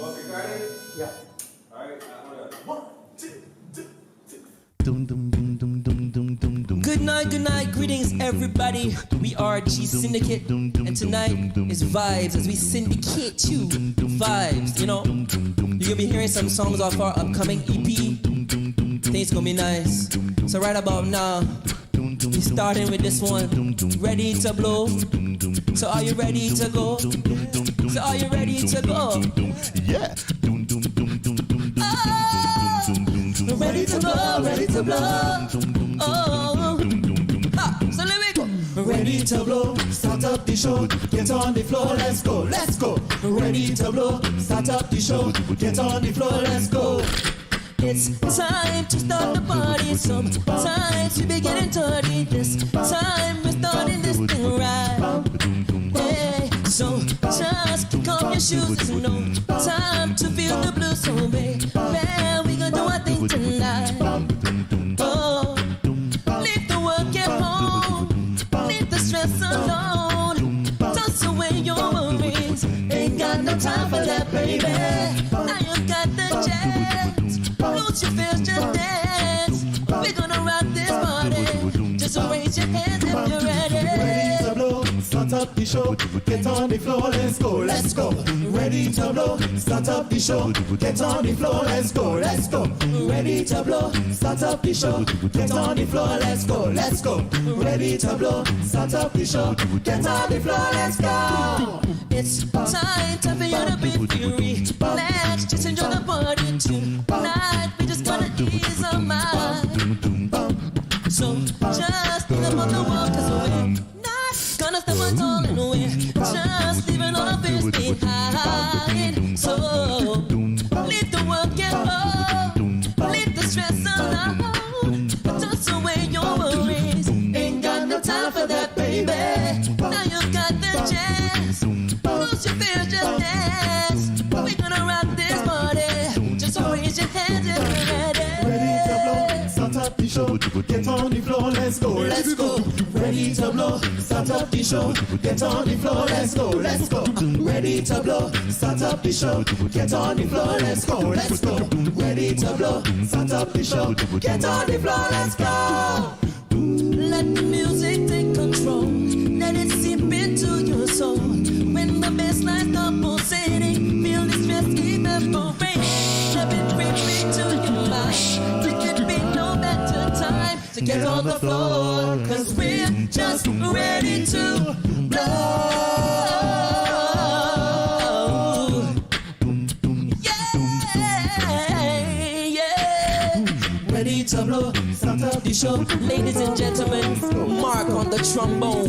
Both recording? Yeah. Alright, hold on. 1, 2, 2. Good night, greetings everybody. We are G Syndicate, and tonight is vibes as we syndicate you vibes. You know, you're gonna be hearing some songs off our upcoming EP. Things gonna be nice. So right about now, we starting with this one. Ready to blow? So are you ready to go? So are you ready to go? Yeah. Ready to blow, ready to blow. Oh, so let me go. Ready to blow, start up the show, get on the floor, let's go, let's go. Ready to blow, start up the show, get on the floor, let's go. It's time to start the party. Sometimes we be getting dirty. This time we're starting this thing right. Hey, so just kick off your shoes. It's no time to feel the blues. So baby, we gonna do our thing tonight. Oh, leave the work at home, leave the stress alone. Toss away your worries. Ain't got no time for that, baby. Now you got the chance. Lose your fears, just dance. We're gonna rock this party. Just raise your hands if you're ready. Ready to blow, start up the show, get on the floor, let's go, let's go. Ready to blow, start up the show, get on the floor, let's go, let's go. Ready to blow, start up the show, get on the floor, let's go, let's go. Ready to blow, start up the show, get on the floor, let's go. It's time for you to be free. Relax, just enjoy the party tonight. We just gonna ease our mind. So just leave them on the wall, 'cause we're not gonna step on all and we're just leaving all our fears behind. So leave the work at home, leave the stress alone, toss away your worries. Ain't got no time for that, baby. Now you've got the chance. Lose your fears, just dance. We're gonna rock this party. Just raise your hands if you're ready. Ready to blow, start up the show, get on the floor, let's go, let's go. Ready to blow, start up the show, get on the floor, let's go, let's go. Ready to blow, start up the show, get on the floor, let's go, let's go. Ready to blow, start up the show, get on the floor, let's go. Let the music take control. Let it seep into your soul. When the bass line starts pulsating, feel the stress evaporate. Let it bring me to your mind. There could be no better time to get on the floor, 'cause we're just ready to blow. Ready to blow, start up the show. Ladies and gentlemen, Mark on the trombone.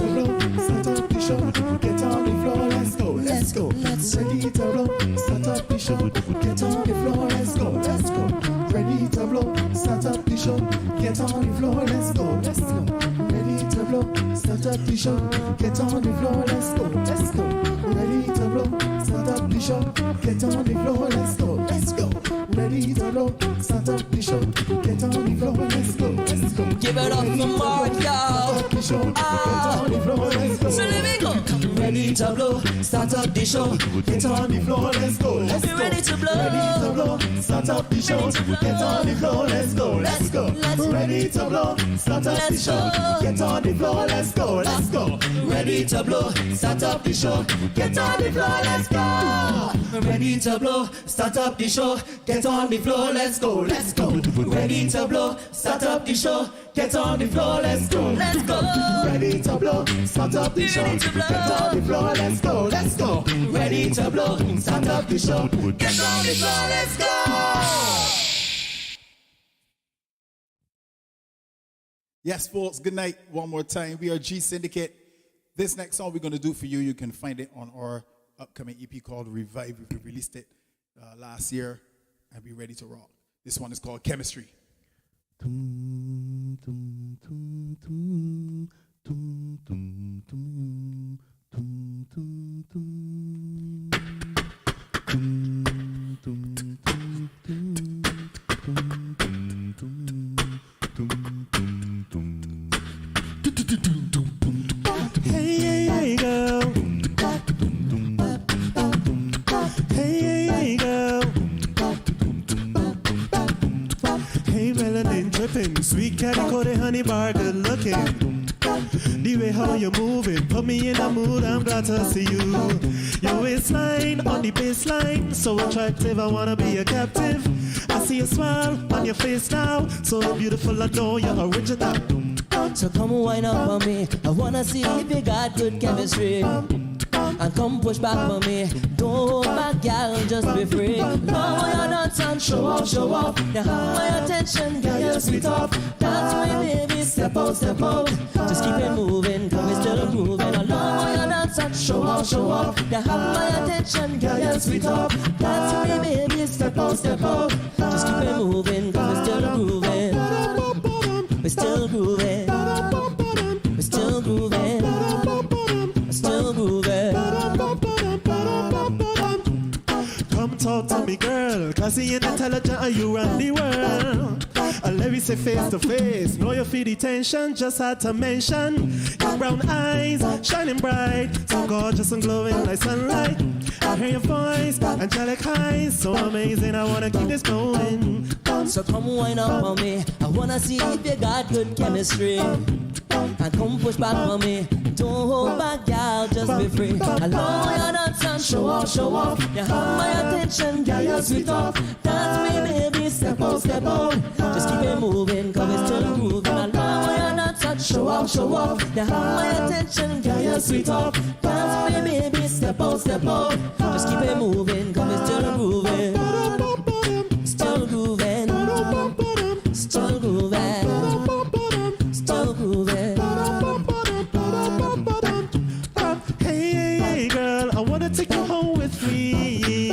Start up the show, get on the floor, let's go, let's go. Ready to blow, start up the show, get on the floor, let's go, let's go. Ready to blow, start up the show, get on the floor, let's go, let's go. Ready to blow, start up the show, get on the floor, let's go, let's go. Ready to blow, start up the show, get on the floor, let's go, let's go. Ready to blow, start up the show, get on the floor, let's go, let's go. Give it up for Mark, y'all. So let me go. Ready to blow, start up the show, get on the floor, let's go, let's go. Ready to blow. Ready to blow, start up the show, get on the floor, let's go, let's go. Ready to blow, start up the show, get on the floor, let's go, let's go. Ready to blow, start up the show, get on the floor, let's go. Ready to blow, start up the show, get on the floor, let's go, let's go. Ready to blow, start up the show, get on the floor, let's go, let's go. Ready to blow, start up the show, get on the floor, let's go, let's go. Ready to blow, start up the show, get on the floor, let's go. Yes, folks, good night one more time. We are G Syndicate. This next song we're going to do for you, you can find it on our upcoming EP called Revive. We released it last year, and we're ready to rock. This one is called Chemistry. Hey girl. Hey girl. Sweet calico, the honey bar, good looking. The way how you move it, put me in a mood, I'm glad to see you. Your waistline on the baseline, so attractive, I wanna be a captive. I see a smile on your face now, so beautiful, I know you're original. So come wind up on me, I wanna see if you got good chemistry. And come push back for me, don't hold back, gal, just be free. Now you're not on, show off, show off. You have my attention, girl, you're sweet off. Dance with me, baby, step out, step out. Just keep it moving, cause we're still grooving. I love how you dance and show off, show off. You have my attention, girl, you're sweet off. Dance with me, baby, step out, step out. Just keep it moving, cause we're still grooving. We're still grooving. We're still grooving. We're still grooving. Come talk to me, girl. Classy and intelligent, and you run the world. And let me say face to face. Know you feel the tension, just had to mention. Your brown eyes, shining bright. So gorgeous and glowing like sunlight. I hear your voice, angelic eyes. So amazing, I wanna keep this going. So come wind up on me, I wanna see if you got good chemistry. And come push back on me, don't hold back, gal, just be free. I love your dance and show off, show off. You have my attention, gal, you're sweet off. Dance with me, baby, step out, step out. Just keep it moving, cause we're still grooving. I love your dance and show off, show off. You have my attention, gal, you're sweet off. Dance with me, baby, step out, step out. Just keep it moving, cause we're still grooving. Still grooving. Still grooving. Still grooving. Hey, girl, I wanna take you home with me.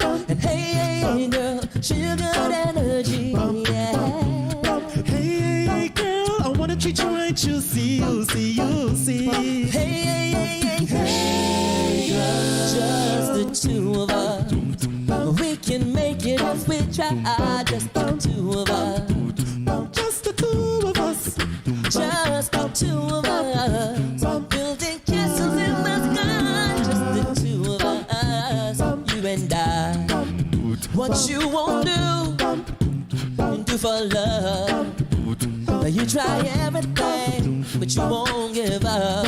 And hey, girl, she's good energy, yeah. Hey, girl, I wanna treat you right, you see, you see, you see. Hey, girl, just the two of us. We can make it if we try, just the two of us. Just the two of us. Just the two of us. Building castles in the sky. Just the two of us. You and I. What you won't do for love. You try everything, but you won't give up.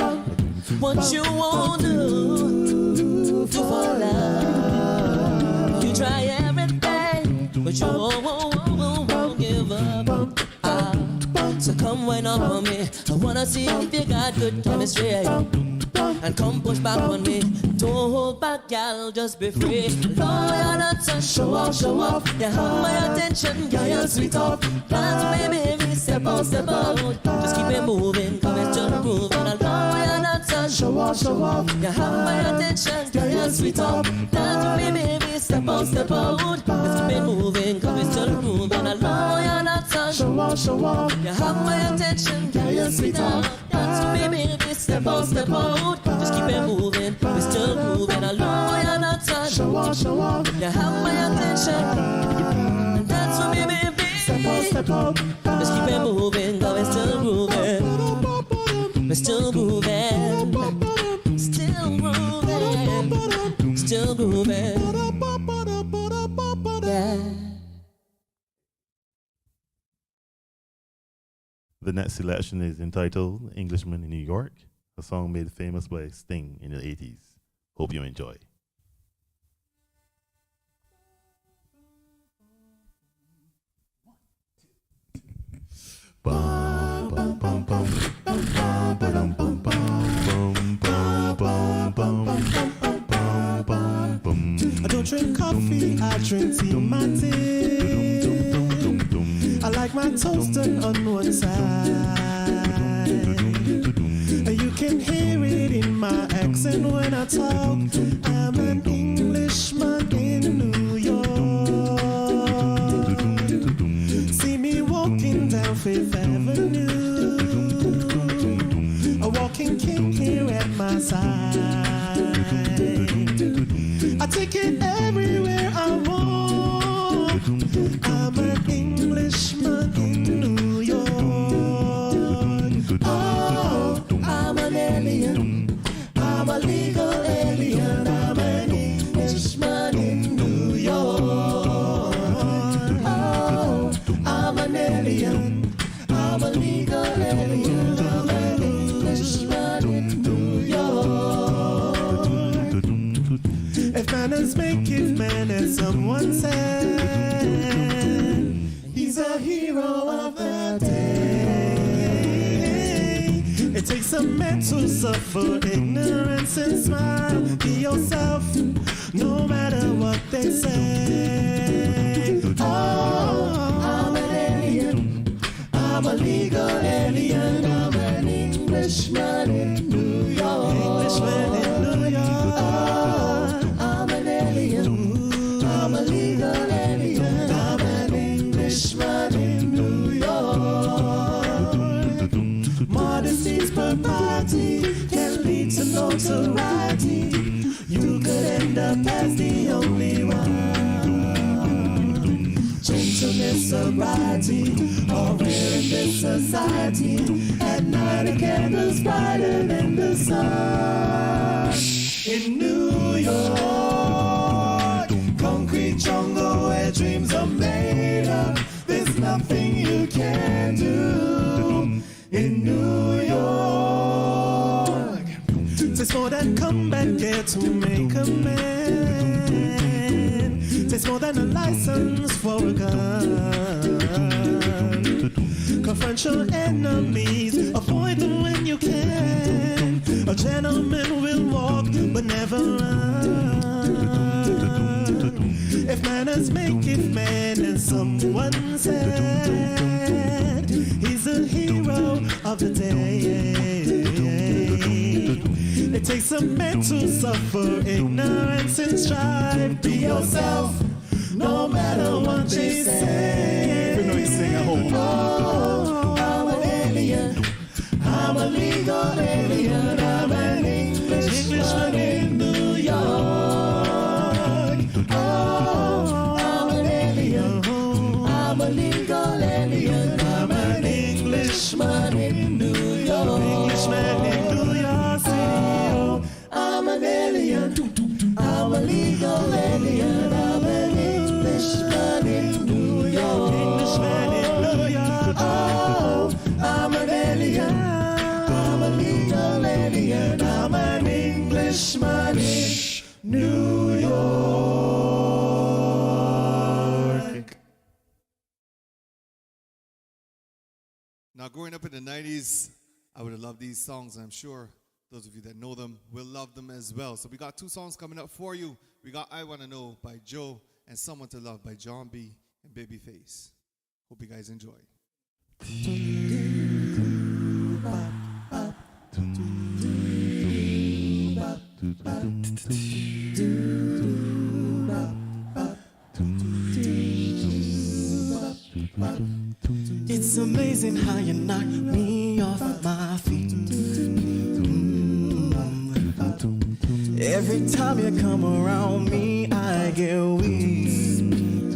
What you won't do for love. You try everything, but you won't give up. So come wind up on me, I wanna see if you got good chemistry. And come push back on me, don't hold back, gal, just be free. Lower your nuts and show off, show off. You have my attention, girl, you're sweet off. Dance with me, baby, step out, step out. Just keep it moving, come and still grooving. Lower your nuts and show off, show off. You have my attention, girl, you're sweet off. Dance with me, baby, step out, step out. Just keep it moving, come and still grooving. Lower your nuts and show off, show off. You have my attention, girl, you're sweet off. Dance with me, baby, step out, step out. Just keep it moving, we're still moving. I love you're not touch. Show off, show off. You have my attention. And dance with me, baby. Step out, step out. Just keep it moving, cause we're still grooving. We're still grooving. Still grooving. Still grooving. Yeah. The next selection is entitled Englishman in New York, a song made famous by Sting in the 80s. Hope you enjoy. I don't drink coffee, I drink tea my tea. I like my toast done on one side. You can hear it in my accent when I talk. I'm an Englishman in New York. See me walking down Fifth Avenue, a walking king here at my side. I take it everywhere I walk. I'm an Englishman in New York. Oh, I'm an alien. I'm a legal alien. I'm an Englishman in New York. Oh, I'm an alien. If manners make it man, as someone said, he's a hero of the day. It takes a man to suffer ignorance and smile. Be yourself, no matter what they say. Oh, I'm an alien. I'm a legal alien. I'm an Englishman in New York. Englishman in New York. Oh, I'm an alien. I'm a legal alien. I'm an Englishman in New York. Modesty's propriety can lead to notoriety. You could end up as the only one. Gentleness, sobriety, all rare in this society. At night a candle's brighter than the sun. In New York, concrete jungle where dreams are made up. There's nothing you can do. In New York, takes more than combat gear to make a man. Takes more than a license for a gun. Confront your enemies, avoid them when you can. A gentleman will walk but never run. If manners make it man, and someone said he's a hero of the day. It takes a man to suffer ignorance and strive. Be yourself, no matter what they say. We know you sing at home. Oh, I'm an alien. I'm a legal alien. I'm an Englishman in New York. Oh, I'm an alien. I'm a legal alien. I'm an Englishman in New York. Englishman in New York City. Oh, I'm an alien. I'm a legal alien. I'm an Englishman in New York. Englishman in New York. Oh, I'm an alien. I'm a legal alien. I'm an Englishman in New York. Now, growing up in the 90s, I would have loved these songs. I'm sure those of you that know them will love them as well. So we got two songs coming up for you. We got I Wanna Know by Joe and Someone to Love by John B. and Babyface. Hope you guys enjoy. It's amazing how you knock me off my feet. Every time you come around me, I get weak.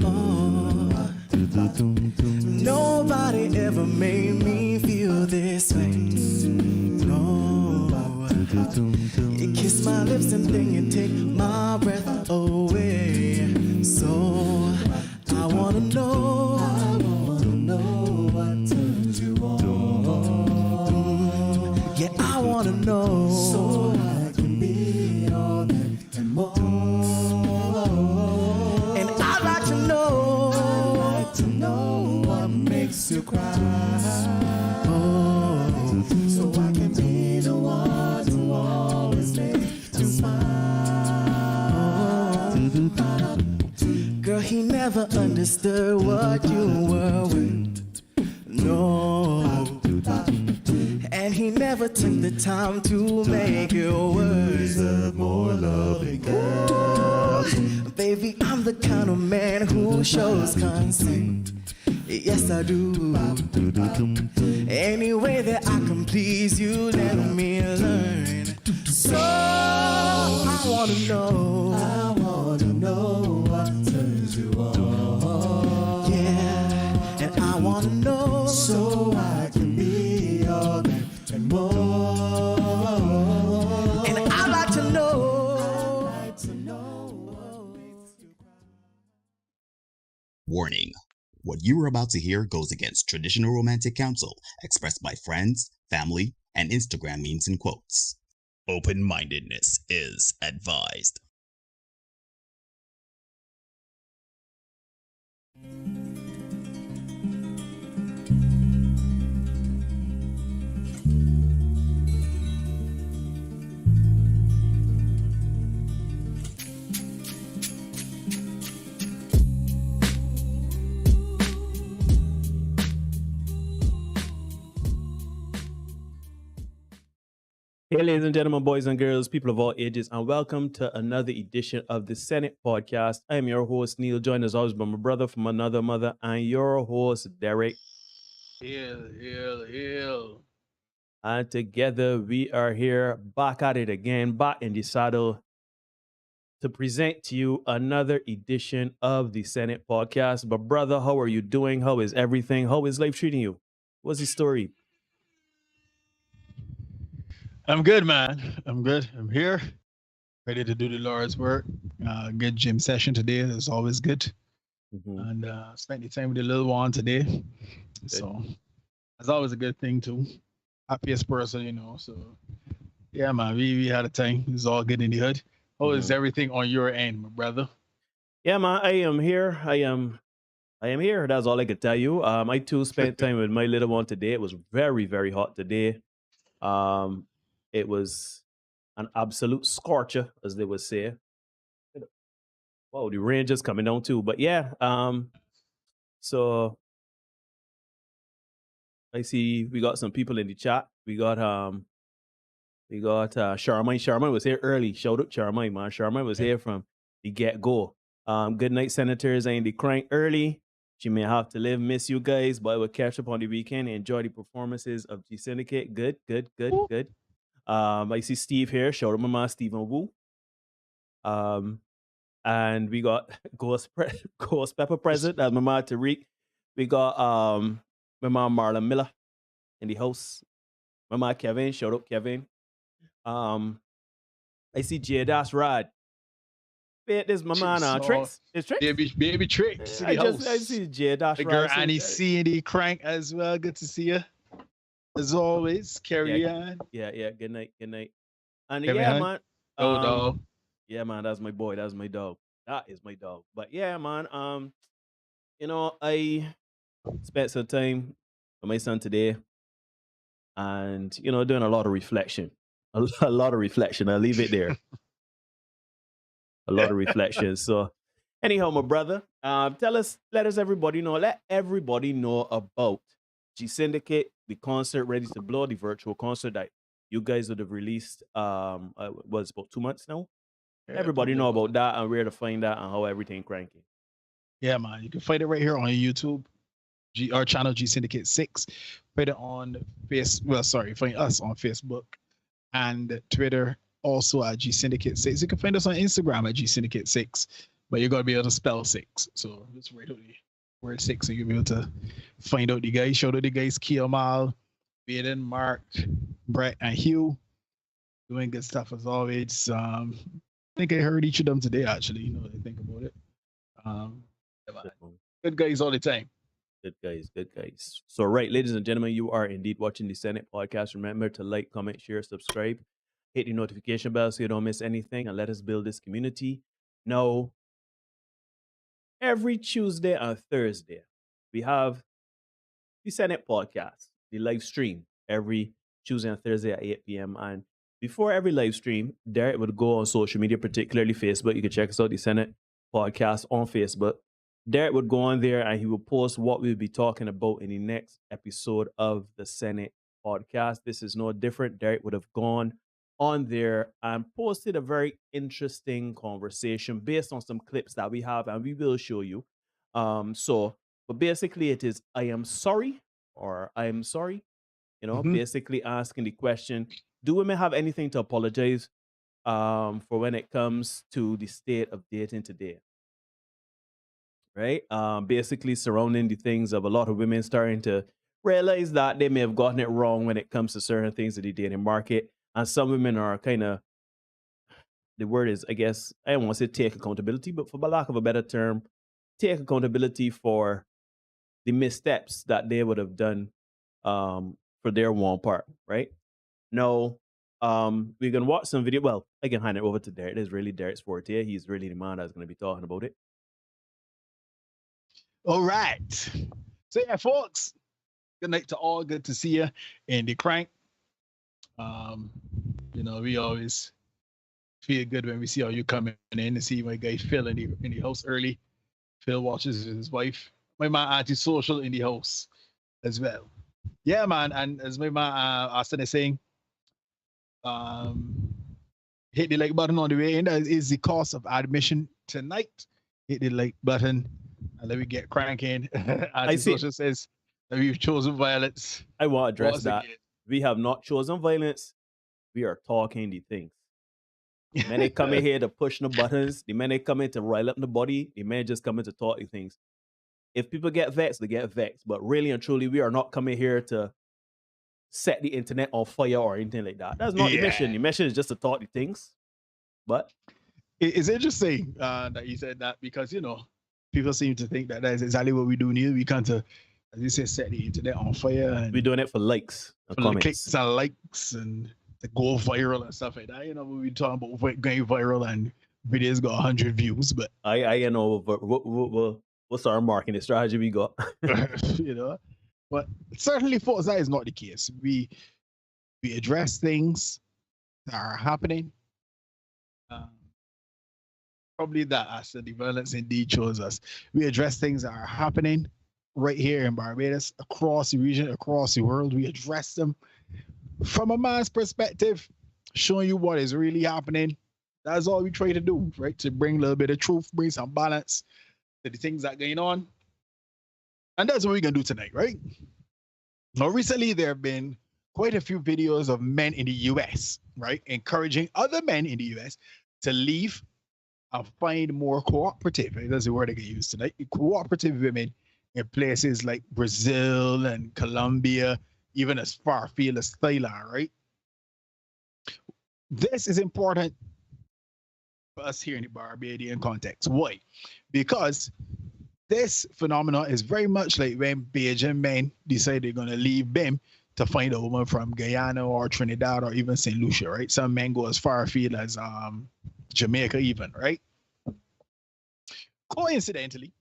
Oh. Nobody ever made me feel this way. No. You kiss my lips and then you take my breath away. So I wanna know what turns you on. Yeah, I wanna know, so I can be all that and more. And I'd like to know what makes you cry. Oh, so I can be the one to always make you smile. Girl, he never understood what you were with. No. And he never took the time to make it work. Deserve more loving, girl. Baby, I'm the kind of man who shows consent. Yes, I do. Any way that I can please you, let me learn. So I wanna know what turns you on. Yeah, and I wanna know, so I can be all that and more. And I'd like to know. Warning. What you are about to hear goes against traditional romantic counsel expressed by friends, family, and Instagram memes and quotes. Open-mindedness is advised. Hey, ladies and gentlemen, boys and girls, people of all ages, and welcome to another edition of the Senate Podcast. I am your host, Neil, joined as always by my brother from another mother, and your host, Derek. Hill. And together we are here back at it again, back in the saddle to present to you another edition of the Senate Podcast. But brother, how are you doing? How is everything? How is life treating you? What's the story? I'm good, man. I'm good. I'm here, ready to do the Lord's work. Good gym session today. It's always good. And spent the time with the little one today. Good. So it's always a good thing too. Happiest person, you know. So yeah, man, we had a time. It's all good in the hood. How is everything on your end, my brother? Yeah, man, I am here. I am here. That's all I could tell you. I too spent time with my little one today. It was very, very hot today. It was an absolute scorcher, as they would say. Whoa, the rain just coming down too. But yeah, so I see we got some people in the chat. We got Charmaine. Charmaine was here early. Shout out Charmaine, man. Charmaine was here from the get-go. Good night, senators. I ain't the crank early. She may have to live. Miss you guys, but I will catch up on the weekend and enjoy the performances of G Syndicate. Good. I see Steve here. Shout out my man Stephen Wu. And we got Ghost Pepper present. That's my man Tariq. We got my man Marlon Miller in the house. My man Kevin. Shout out Kevin. I see J Dash Rod. This my man Tricks. It's Tricks. Baby Tricks. I see J Dash Rod. The girl Annie C and the crank as well. Good to see you. As always, carry on. Yeah. Good night. And Kevin yeah, Hunt. man. Dog. Yeah, man, that's my boy. That's my dog. That is my dog. But yeah, man. You know, I spent some time with my son today, and you know, doing a lot of reflection. A lot of reflection. I'll leave it there. A lot of reflection. So, anyhow, my brother, let everybody know about G Syndicate, the concert Ready to Blow, the virtual concert that you guys would have released. Was about 2 months now. Yeah, everybody know about that and where to find that and how everything cranking. Yeah, man. You can find it right here on YouTube. Our channel G Syndicate 6. Find it on find us on Facebook and Twitter, also at G Syndicate 6. You can find us on Instagram at G Syndicate 6, but you're gonna be able to spell 6. So just write out the word 6 and you'll be able to find out the guys. Shout out the guys Kiamal, Baden, Mark, Brett, and Hugh. Doing good stuff as always. I think I heard each of them today, actually. You know, I think about it. Good guys all the time. Good guys. So, right, ladies and gentlemen, you are indeed watching the Senate Podcast. Remember to like, comment, share, subscribe, hit the notification bell so you don't miss anything, and let us build this community. Now, every Tuesday and Thursday, we have the Senate Podcast, the live stream, every Tuesday and Thursday at 8 p.m. And before every live stream, Derek would go on social media, particularly Facebook. You can check us out, the Senate Podcast on Facebook. Derek would go on there and he would post what we'll be talking about in the next episode of the Senate Podcast. This is no different. Derek would have gone on there and posted a very interesting conversation based on some clips that we have, and we will show you. But basically it is, I am sorry, or I am sorry, you know, basically asking the question, do women have anything to apologize for when it comes to the state of dating today? Right? Basically surrounding the things of a lot of women starting to realize that they may have gotten it wrong when it comes to certain things in the dating market. And some women are kind of, the word is, I guess, I don't want to say take accountability, but for lack of a better term, take accountability for the missteps that they would have done for their one part, right? Now, we're going to watch some video. Well, I can hand it over to Derek. It is really Derek's forte. He's really the man that's going to be talking about it. All right. So yeah, folks, good night to all. Good to see you in the crank. You know, we always feel good when we see how you coming in to see my guy Phil in the house early. Phil watches his wife. My man anti-social in the house as well. Yeah, man. And as my man Austin is saying, Hit the like button on the way in. That is the cost of admission tonight. Hit the like button and let me get cranking. I see. Social says that we've chosen violence. I want to address Once that. again. We have not chosen violence. We are talking the things. The men they come in here to push the buttons. The men they come in to rile up the body. The men just come in to talk the things. If people get vexed, they get vexed. But really and truly, we are not coming here to set the internet on fire or anything like that. That's not the mission. The mission is just to talk the things. But it's interesting that you said that because, you know, people seem to think that that is exactly what we do here. We can't, as you say, set the internet on fire. And we're doing it for likes and for comments. clicks and likes and to go viral and stuff like that. You know, when we talking about going viral and videos got 100 views, but I you know, what's our marketing strategy we got? you know, but certainly, folks, that is not the case. We address things that are happening. Probably that as the violence indeed shows us. We address things that are happening right here in Barbados, across the region, across the world. We address them from a man's perspective, showing you what is really happening. That's all we try to do, right? To bring a little bit of truth, bring some balance to the things that are going on. And that's what we're going to do tonight, right? Now, recently, there have been quite a few videos of men in the US, right? Encouraging other men in the US to leave and find more cooperative, that's the word I can use tonight, cooperative women in places like Brazil and Colombia, even as far afield as Thailand, right? This is important for us here in the Barbadian context. Why? Because this phenomenon is very much like when Bajan men decide they're going to leave BIM to find a woman from Guyana or Trinidad or even St. Lucia, right? Some men go as far afield as Jamaica even, right? Coincidentally,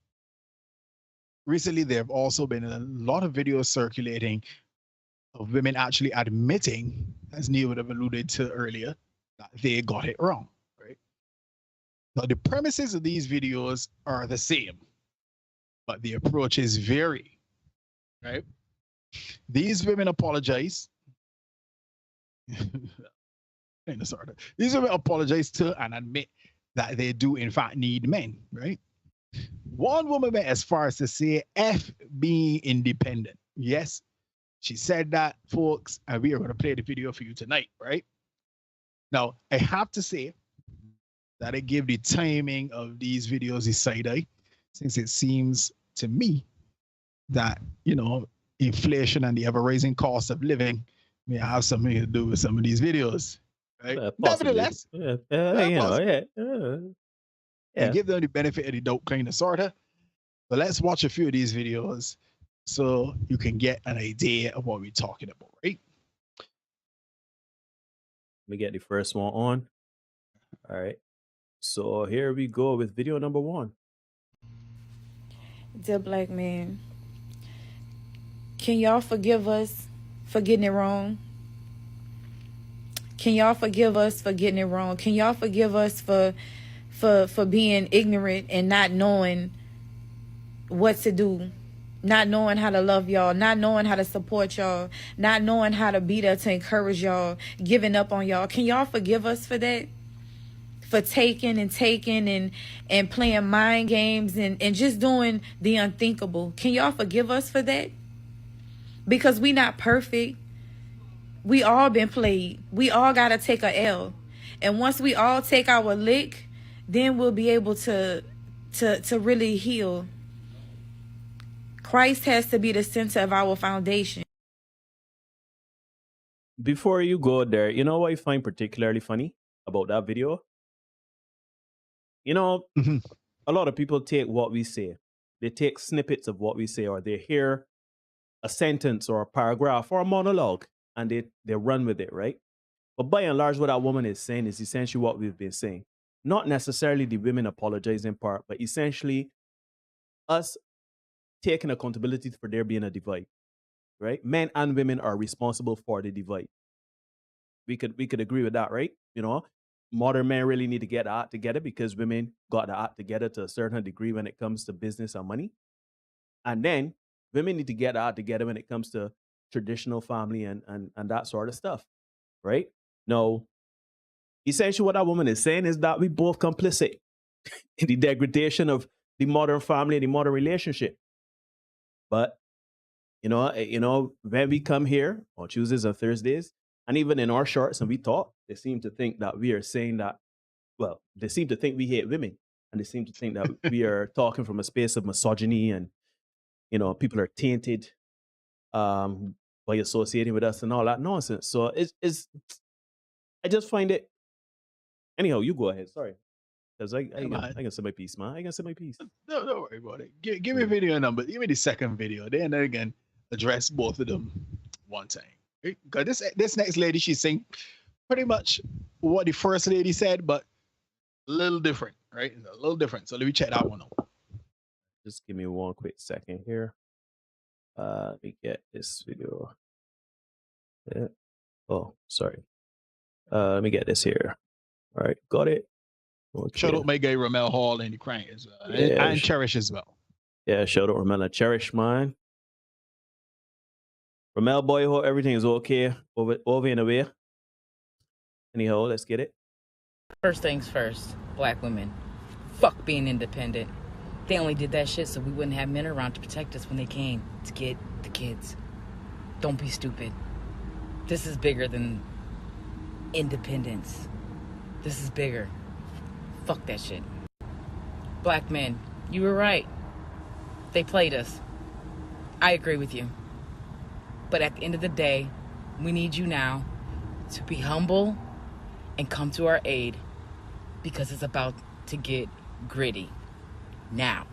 recently there have also been a lot of videos circulating of women actually admitting, as Neil would have alluded to earlier, that they got it wrong, right? Now, the premises of these videos are the same, but the approaches vary, right? These women apologize. These women apologize to and admit that they do, in fact, need men, right? One woman went as far as to say, F being independent. Yes, she said that, folks, and we are going to play the video for you tonight, right? Now, I have to say that I give the timing of these videos a side eye, since it seems to me that, you know, inflation and the ever-rising cost of living may have something to do with some of these videos, right? Nevertheless, and give them the benefit of the doubt, kind of, sort of. But let's watch a few of these videos so you can get an idea of what we're talking about, right? Let me get the first one on. All right. So here we go with video number 1. Dear black man, can y'all forgive us for getting it wrong? Can y'all forgive us for getting it wrong? Can y'all forgive us for being ignorant and not knowing what to do, not knowing how to love y'all, not knowing how to support y'all, not knowing how to be there to encourage y'all, giving up on y'all? Can y'all forgive us for that? For taking and playing mind games and just doing the unthinkable. Can y'all forgive us for that? Because we not perfect. We all been played. We all got to take a L. And once we all take our lick, then we'll be able to really heal. Christ has to be the center of our foundation. Before you go there, you know what I find particularly funny about that video? You know, a lot of people take what we say. They take snippets of what we say, or they hear a sentence or a paragraph or a monologue, and they run with it, right? But by and large, what that woman is saying is essentially what we've been saying. Not necessarily the women apologizing part, but essentially us taking accountability for there being a divide, right? Men and women are responsible for the divide. We could agree with that, right? You know, modern men really need to get the act together because women got the act together to a certain degree when it comes to business and money. And then women need to get the act together when it comes to traditional family and that sort of stuff, right? No. Essentially, what that woman is saying is that we both complicit in the degradation of the modern family and the modern relationship. But when we come here on Tuesdays and Thursdays, and even in our shorts and we talk, they seem to think that we are saying that. Well, they seem to think we hate women, and they seem to think that we are talking from a space of misogyny, and people are tainted by associating with us and all that nonsense. So it's I just find it. Anyhow, you go ahead. Sorry, because I can say my piece, man. I can say my piece. No, don't worry about it. Give me video number. Give me the second video. Then again, address both of them one time. Because this next lady, she's saying pretty much what the first lady said, but a little different, right? It's a little different. So let me check that one out. Just give me one quick second here. Let me get this video. Yeah. Oh, sorry. Let me get this here. All right, got it. Okay. Shout out my guy Ramel Hall in Ukraine as well, and Cherish as well. Yeah, shout out Ramel and Cherish, man. Ramel, boy, hope everything is okay over and away. Anyhow, let's get it. First things first, black women. Fuck being independent. They only did that shit so we wouldn't have men around to protect us when they came to get the kids. Don't be stupid. This is bigger than independence. This is bigger. Fuck that shit. Black men, you were right. They played us. I agree with you. But at the end of the day, we need you now to be humble and come to our aid because it's about to get gritty. Now.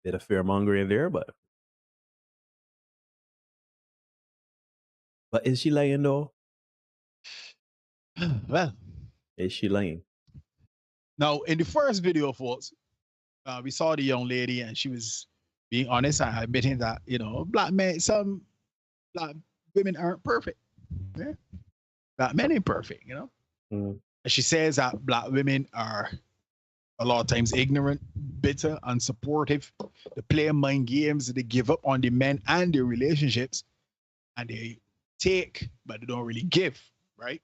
Bit of fear-mongering there, but is she lying though? Well, is she lying? Now, in the first video, folks, we saw the young lady and she was being honest and admitting that, some black women aren't perfect. Yeah? Black men ain't perfect, And she says that black women are a lot of times ignorant, bitter, unsupportive. They play mind games, they give up on the men and their relationships, and they take, but they don't really give, right?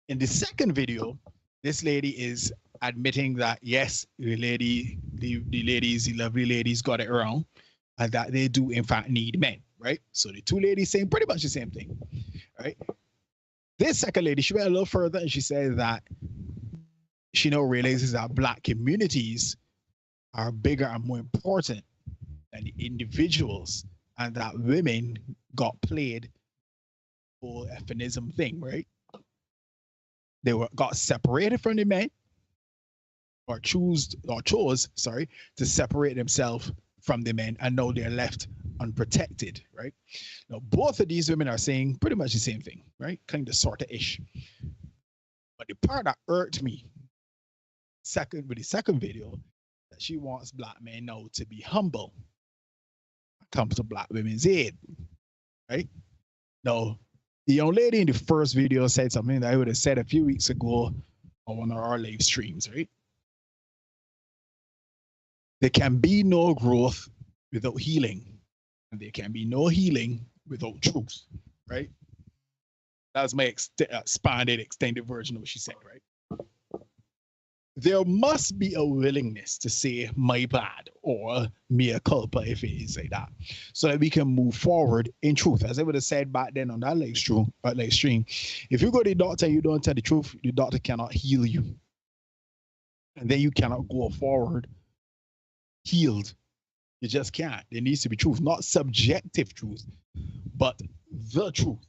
In the second video, this lady is admitting that yes, the lovely ladies got it wrong, and that they do in fact need men, right? So the two ladies saying pretty much the same thing, right? This second lady, she went a little further and she said that she now realizes that black communities are bigger and more important than the individuals, and that women got played for feminism thing, right? They got separated from the men, or chose to separate themselves from the men, and now they're left unprotected, right? Now, both of these women are saying pretty much the same thing, right? Kind of sort of ish. But the part that irked me with the second video, that she wants black men now to be humble, comes to black women's aid, right? Now, the young lady in the first video said something that I would have said a few weeks ago on one of our live streams, right? There can be no growth without healing, and there can be no healing without truth, right? That's my expanded, extended version of what she said, right? There must be a willingness to say my bad or mea culpa, if it is like that, so that we can move forward in truth. As I would have said back then on that live stream, if you go to the doctor and you don't tell the truth, the doctor cannot heal you. And then you cannot go forward healed. You just can't. There needs to be truth, not subjective truth, but the truth.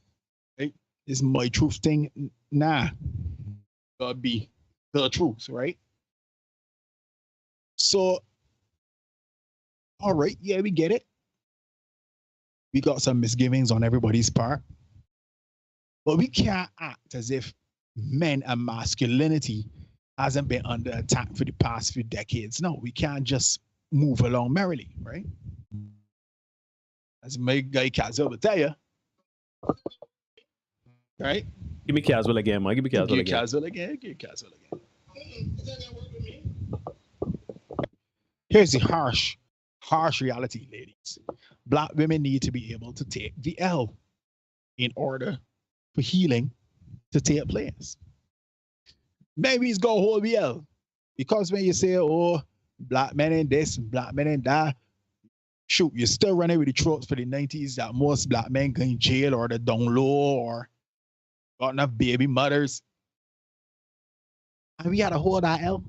Right? Is my truth thing? Nah. Gotta be the truth, right? So, all right, yeah, we get it. We got some misgivings on everybody's part, but we can't act as if men and masculinity hasn't been under attack for the past few decades. No, we can't just move along merrily, right? As my guy Caswell will tell you, right? Give me Caswell again, man. Give me Caswell again. Give Caswell again. Here's the harsh reality, ladies. Black women need to be able to take the L in order for healing to take place. Maybe it's going to hold BL. Because when you say, oh, black men and this, black men and that, shoot, you're still running with the tropes for the 90s that most black men go in jail or the down low or got enough baby mothers. And we had to hold our L.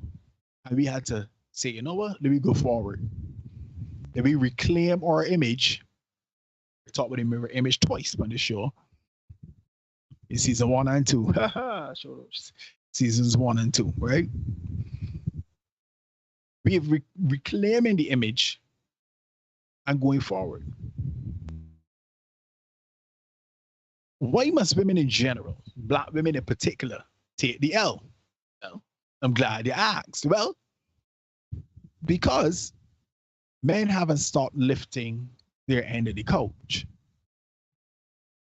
And we had to say, you know what? Let me go forward. Let me reclaim our image. We talked about the mirror image twice on this show. In season 1 and 2. Seasons 1 and 2, right? We have reclaiming the image and going forward. Why must women in general, black women in particular, take the L? Well, I'm glad you asked. Well, because men haven't stopped lifting their end of the couch.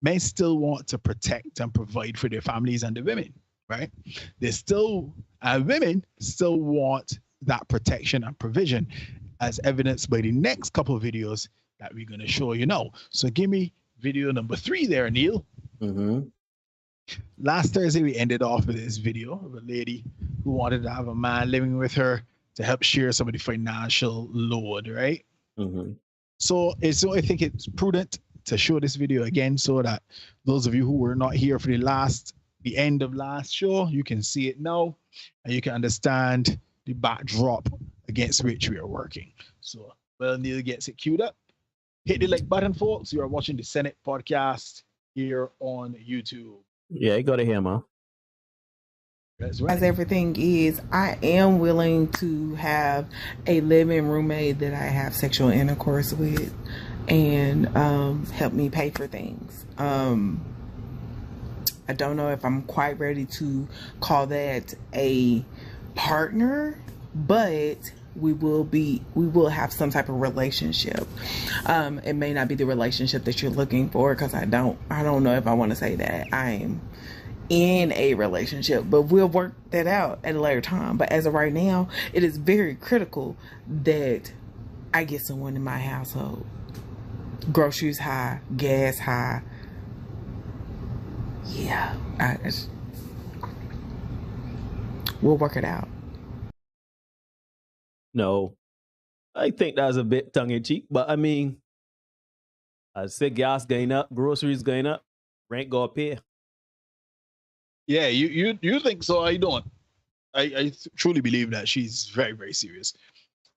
Men still want to protect and provide for their families and the women, right? Women still want that protection and provision, as evidenced by the next couple of videos that we're going to show you now. So give me video number 3 there, Neil. Mm-hmm. Last Thursday, we ended off with this video of a lady who wanted to have a man living with her to help share some of the financial load, right? Mm-hmm. So I think it's prudent to show this video again so that those of you who were not here for the end of last show, you can see it now and you can understand the backdrop against which we are working. So, well, Neil gets it queued up. Hit the like button, folks. You are watching the Senate podcast here on YouTube. Yeah, you got to hear, man. That's right. As everything is, I am willing to have a living roommate that I have sexual intercourse with and help me pay for things. I don't know if I'm quite ready to call that a partner, but we will have some type of relationship. It may not be the relationship that you're looking for, because I don't know if I want to say that I am in a relationship, but we'll work that out at a later time. But as of right now, it is very critical that I get someone in my household. Groceries high, gas high. Yeah, we'll work it out. No, I think that's a bit tongue-in-cheek, but I mean, I said gas going up, groceries going up, rent go up here. Yeah, you think so? I don't. I truly believe that she's very, very serious.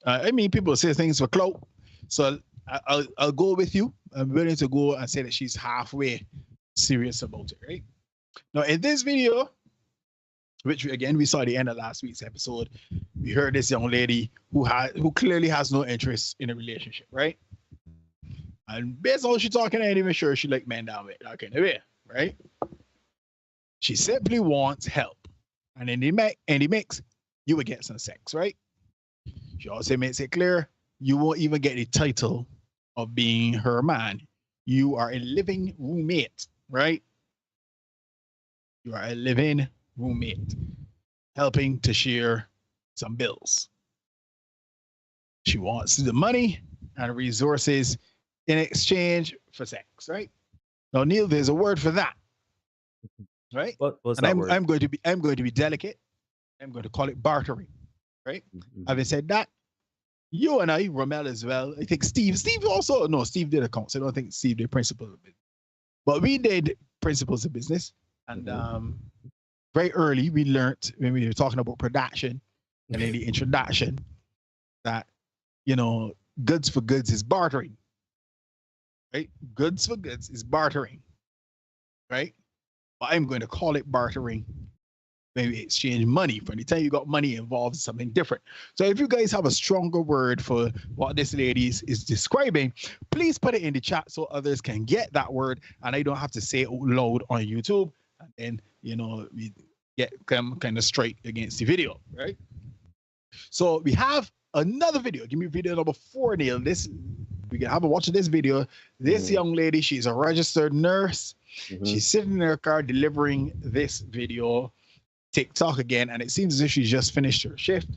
I mean, people say things for clout, so I'll go with you. I'm willing to go and say that she's halfway serious about it, right? Now, in this video, which again we saw at the end of last week's episode, we heard this young lady who clearly has no interest in a relationship, right? And based on what she's talking, I ain't even sure she like men down with that kind of way, right? She simply wants help, and in the mix, you will get some sex, right? She also makes it clear you won't even get the title of being her man. You are a living roommate, right? You are a living roommate, helping to share some bills. She wants the money and resources in exchange for sex, right? Now, Neil, there's a word for that, right? What's and that word? I'm going to be delicate. I'm going to call it bartering, right? Mm-hmm. Having said that, you and I, Romel as well, I think Steve also, no, Steve did accounts. I don't think Steve did principles of business. But we did principles of business. And very early, we learned when we were talking about production and in the introduction that, goods for goods is bartering, right? Goods for goods is bartering, right? But I'm going to call it bartering. Maybe exchange money. For any time you got money involved in something different. So if you guys have a stronger word for what this lady is describing, please put it in the chat so others can get that word and I don't have to say it out loud on YouTube. And then, we get kind of straight against the video, right? So we have another video. Give me video number 4, Neil. We can have a watch of this video. This young lady, she's a registered nurse. Mm-hmm. She's sitting in her car delivering this video. TikTok again, and it seems as if she's just finished her shift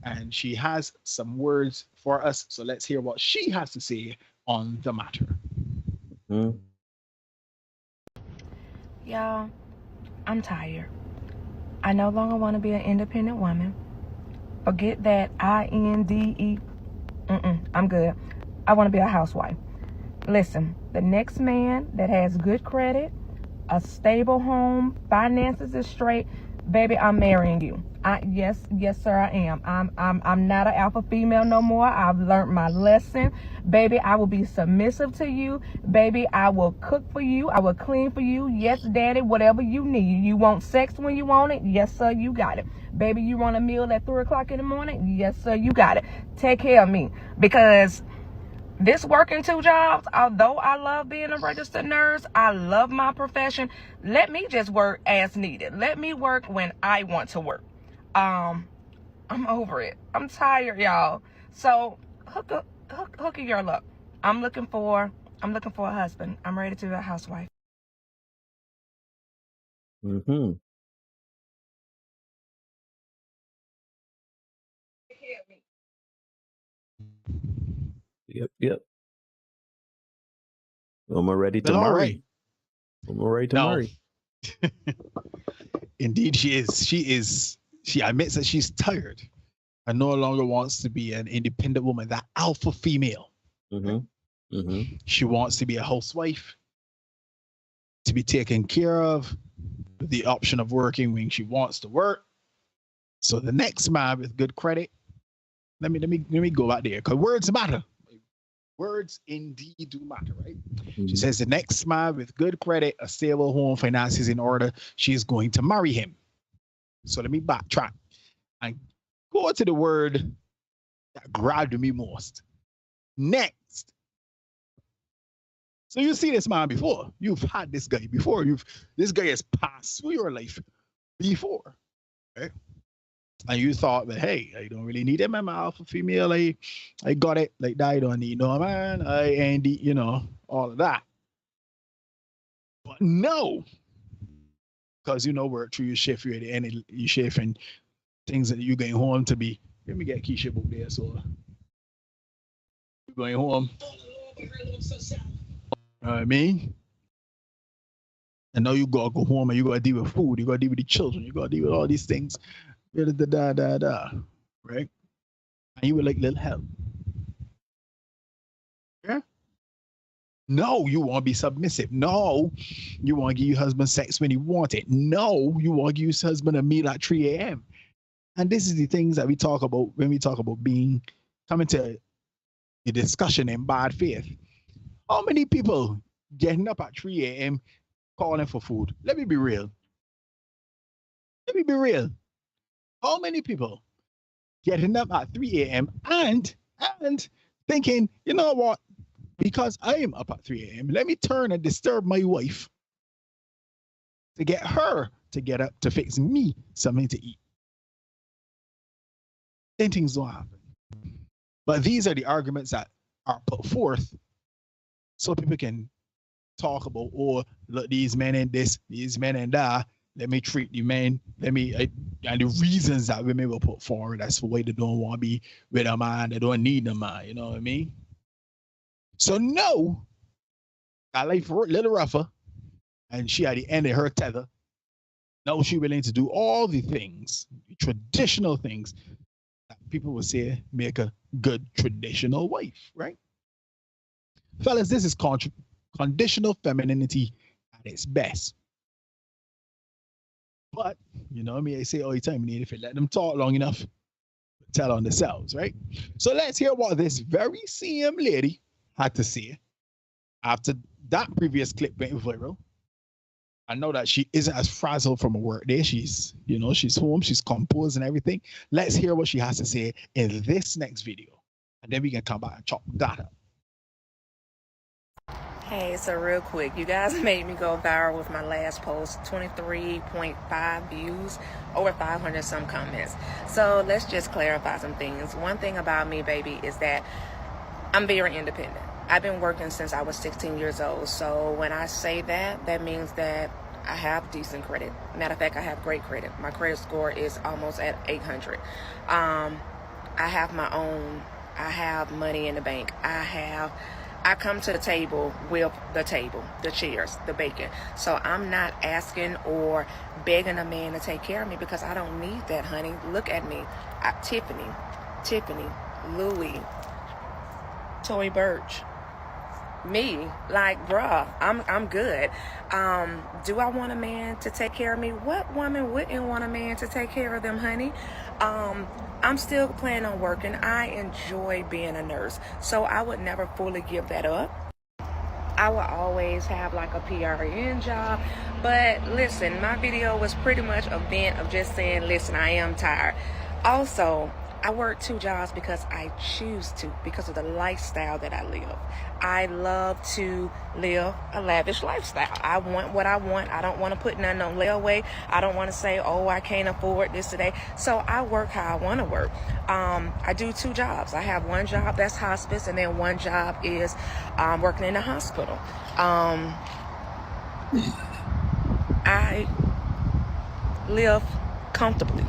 and she has some words for us. So let's hear what she has to say on the matter. Y'all, I'm tired. I no longer want to be an independent woman. Forget that INDE. I'm good. I want to be a housewife. Listen, the next man that has good credit, a stable home, finances is straight, baby, I'm marrying you. Yes, sir, I am. I'm not an alpha female no more. I've learned my lesson. Baby, I will be submissive to you. Baby, I will cook for you. I will clean for you. Yes, daddy, whatever you need. You want sex when you want it? Yes, sir, you got it. Baby, you want a meal at 3 o'clock in the morning? Yes, sir, you got it. Take care of me. Because this working 2 jobs, although I love being a registered nurse, I love my profession. Let me just work as needed. Let me work when I want to work. I'm over it. I'm tired, y'all. So hook a girl up. I'm looking for a husband. I'm ready to be a housewife. Mm-hmm. Yep. I'm ready to Well, all marry. right. I'm ready to marry. Indeed, she is. She admits that she's tired and no longer wants to be an independent woman, that alpha female. She wants to be a housewife, to be taken care of, with the option of working when she wants to work. So the next man with good credit, let me go back there, because words matter. Words indeed do matter, right? She says the next man with good credit, a stable home, finances in order, she's going to marry him. So let me backtrack and go to the word that grabbed me most. Next. So you see this man before. You've had this guy before. This guy has passed through your life before, right? And you thought that, hey, I don't really need him. I'm an alpha female. I got it. Like that. I don't need no man. I ain't, all of that. But no. Because, work through your shift, you're at the end of your shift and things that you're going home to be. Let me get Keisha book there. So you're going home. You know what I mean? And now you got to go home and you got to deal with food. You got to deal with the children. You got to deal with all these things. Right? And you were like, little help. Yeah? No, you want to be submissive. No, you want to give your husband sex when you want it. No, you want to give your husband a meal at 3 a.m. And this is the things that we talk about when we talk about coming to a discussion in bad faith. How many people getting up at 3 a.m. calling for food? Let me be real. How many people getting up at 3 a.m. and thinking, you know what? Because I am up at 3 a.m., let me turn and disturb my wife to get her to get up to fix me something to eat. Then things don't happen. But these are the arguments that are put forth so people can talk about, look, these men and this, these men and that. Let me treat the men. And the reasons that women will put forward, that's why they don't want to be with a man. They don't need a man. You know what I mean? So no, that life a little rougher, and she at the end of her tether. Now she willing to do all the things, traditional things that people would say make a good traditional wife, right? Fellas, this is conditional femininity at its best. But, I say all the time, if you let them talk long enough, tell on themselves, right? So let's hear what this very same lady had to say after that previous clip went viral. I know that she isn't as frazzled from a work day. She's home, she's composed and everything. Let's hear what she has to say in this next video. And then we can come back and chop that up. Hey, so real quick, you guys made me go viral with my last post, 23.5 views, over 500 some comments. So let's just clarify some things. One thing about me, baby, is that I'm very independent. I've been working since I was 16 years old. So when I say that, that means that I have decent credit. Matter of fact, I have great credit. My credit score is almost at 800. I have my own. I have money in the bank. I have I come to the table with the table, the chairs, the bacon. So I'm not asking or begging a man to take care of me because I don't need that, honey. Look at me. Tiffany, Louis, Tory Burch. Me, like, bruh, I'm good. Do I want a man to take care of me? What woman wouldn't want a man to take care of them, honey? I'm still planning on working. I enjoy being a nurse, so I would never fully give that up. I will always have like a PRN job, but listen, my video was pretty much a vent of just saying, listen, I am tired. Also, I work 2 jobs because I choose to, because of the lifestyle that I live. I love to live a lavish lifestyle. I want what I want. I don't want to put nothing on layaway. I don't want to say, oh, I can't afford this today. So I work how I want to work. I do 2 jobs. I have 1 job that's hospice, and then 1 job is working in a hospital. I live comfortably.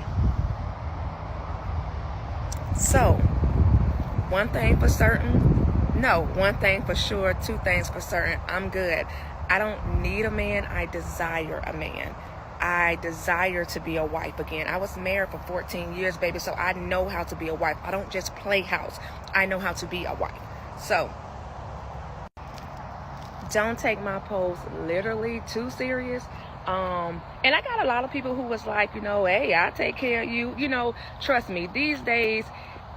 So, one thing for sure, 2 things for certain, I'm good. I don't need a man, I desire a man. I desire to be a wife again. I was married for 14 years, baby, so I know how to be a wife. I don't just play house. I know how to be a wife. So, don't take my post literally too serious. And I got a lot of people who was like, hey, I take care of you. Trust me, these days,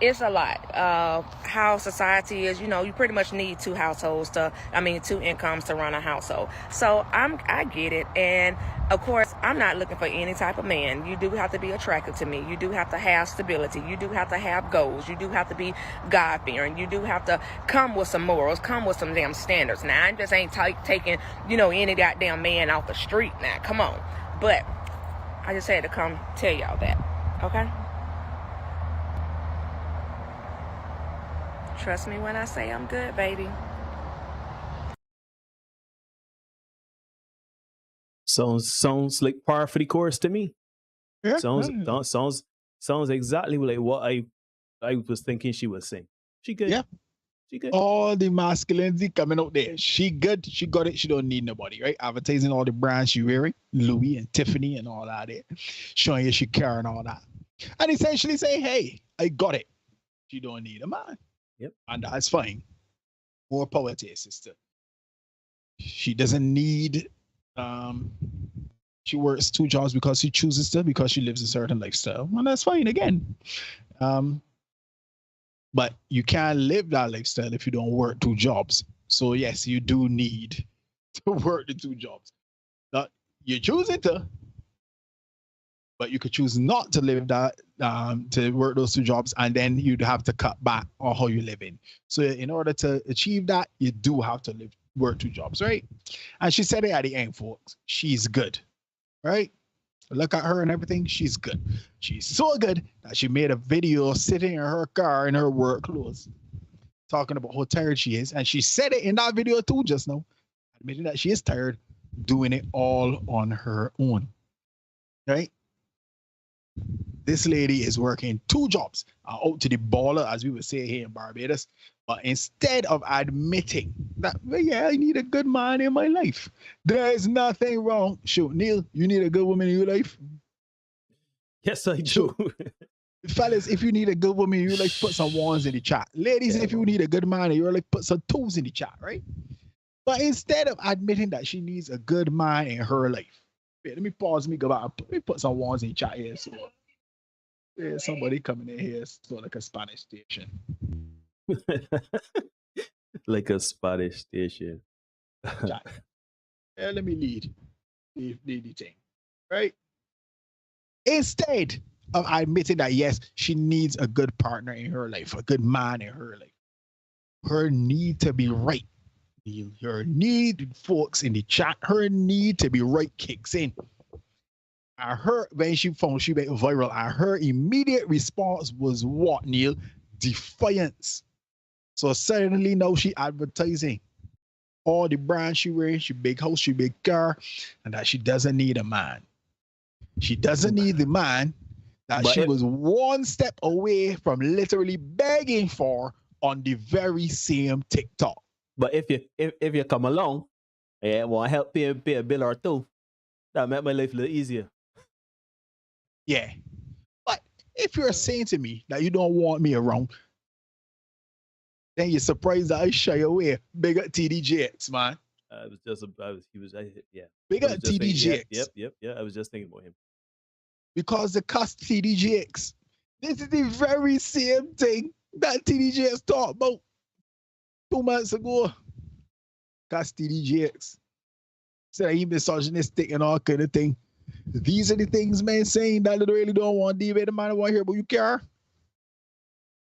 it's a lot of how society is. You pretty much need 2 incomes to run a household. So I get it. And of course, I'm not looking for any type of man. You do have to be attracted to me. You do have to have stability. You do have to have goals. You do have to be God-fearing. You do have to come with some morals, come with some damn standards. Now, I just ain't taking, any goddamn man off the street now. Come on. But I just had to come tell y'all that. Okay? Trust me when I say I'm good, baby. Sounds like par for the course to me. Yeah. Sounds exactly like what I was thinking she was saying. She good. Yeah. She good. All the masculinity coming out there. She good. She got it. She don't need nobody, right? Advertising all the brands she wearing, Louis and Tiffany and all that there. Showing you she care and all that. And essentially saying, hey, I got it. She don't need a man. Yep. And that's fine. More power to your sister. She doesn't need, she works 2 jobs because she chooses to, because she lives a certain lifestyle. And that's fine again. But you can't live that lifestyle if you don't work 2 jobs. So yes, you do need to work the 2 jobs. Now, you're choosing to, but you could choose not to live that, to work those 2 jobs, and then you'd have to cut back on how you live in. So in order to achieve that, you do have to work 2 jobs, right? And she said it at the end, folks. She's good, right? Look at her and everything. She's good. She's so good that she made a video sitting in her car in her work clothes, talking about how tired she is. And she said it in that video too just now, admitting that she is tired, doing it all on her own, right? This lady is working 2 jobs, out to the baller, as we would say here in Barbados. But instead of admitting that, well, yeah, I need a good man in my life, there is nothing wrong. Shoot, Neil, you need a good woman in your life? Yes, I do. Fellas, if you need a good woman in your life, put some 1s in the chat. Ladies, if you need a good man in your life, put some 2s in the chat, right? But instead of admitting that she needs a good man in her life, wait, let me pause, let me go back, let me put some 1s in the chat here. So there's somebody coming in here, so like a Spanish station. Like a Spanish station. Yeah, let me lead the thing, right? Instead of admitting that, yes, she needs a good partner in her life, a good man in her life, her need to be right. Her need, folks in the chat, her need to be right kicks in. And her, when she found she went viral, and her immediate response was what, Neil? Defiance. So suddenly now she advertising all the brands she wearing, she big house, she big car, and that she doesn't need a man. She doesn't need the man that she was 1 step away from literally begging for on the very same TikTok. But if you come along and want to help pay a bill or two, that make my life a little easier. Yeah. But if you're saying to me that you don't want me around, then you're surprised that I shy away. Big up TDJX, man. Yeah. Big up TDJX. Yeah. I was just thinking about him. Because the cost TDJX, this is the very same thing that TDJX talked about 2 months ago. Cost TDJX. Said he misogynistic and all kind of thing. These are the things men saying that they really don't want to debate. The man want to hear about you care.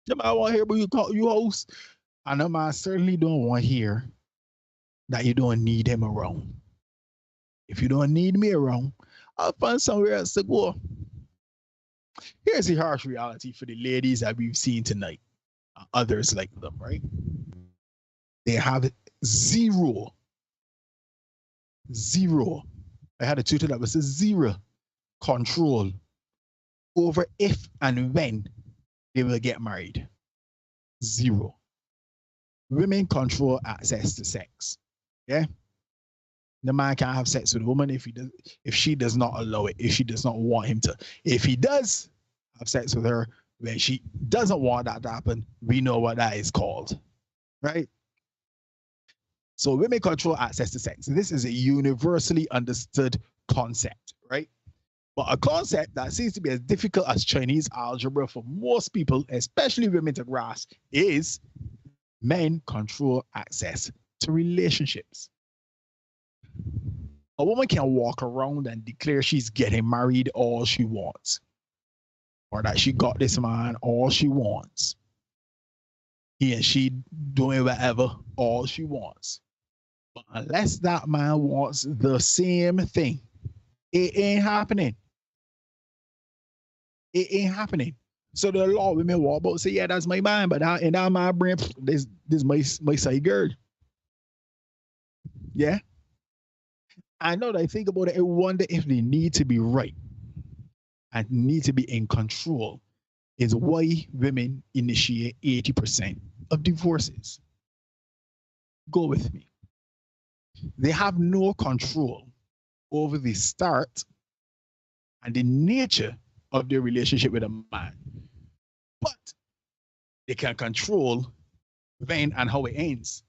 The man want to hear about you host. And the man certainly don't want to hear that you don't need him around. If you don't need me around, I'll find somewhere else to go. Here's the harsh reality for the ladies that we've seen tonight. Others like them, right? They have zero. I had a tutor that was a zero control over if and when they will get married. Zero. Women control access to sex. Yeah. The man can't have sex with a woman if she does not allow it, if she does not want him to. If he does have sex with her when she doesn't want that to happen, we know what that is called. Right? So women control access to sex. This is a universally understood concept, right? But a concept that seems to be as difficult as Chinese algebra for most people, especially women to grasp, is men control access to relationships. A woman can walk around and declare she's getting married all she wants, or that she got this man all she wants. He and she doing whatever all she wants. But unless that man wants the same thing, it ain't happening. It ain't happening. So the law women walk about say, yeah, that's my man, but in that my brain, this my side girl. Yeah. I know that I think about it, I wonder if they need to be right and need to be in control is why women initiate 80% of divorces. Go with me. They have no control over the start and the nature of their relationship with a man. But they can control when and how it ends.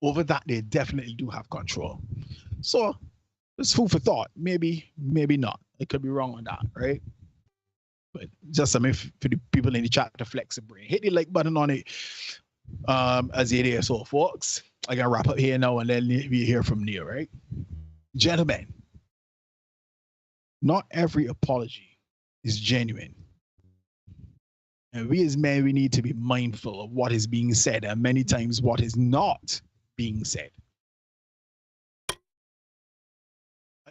Over that, they definitely do have control. So it's food for thought. Maybe not. I could be wrong on that, right? But just something for the people in the chat to flex a brain. Hit the like button on it as it is. So, folks, I got to wrap up here now and then we hear from Neil, right? Gentlemen, not every apology is genuine. And we as men, we need to be mindful of what is being said and many times what is not being said.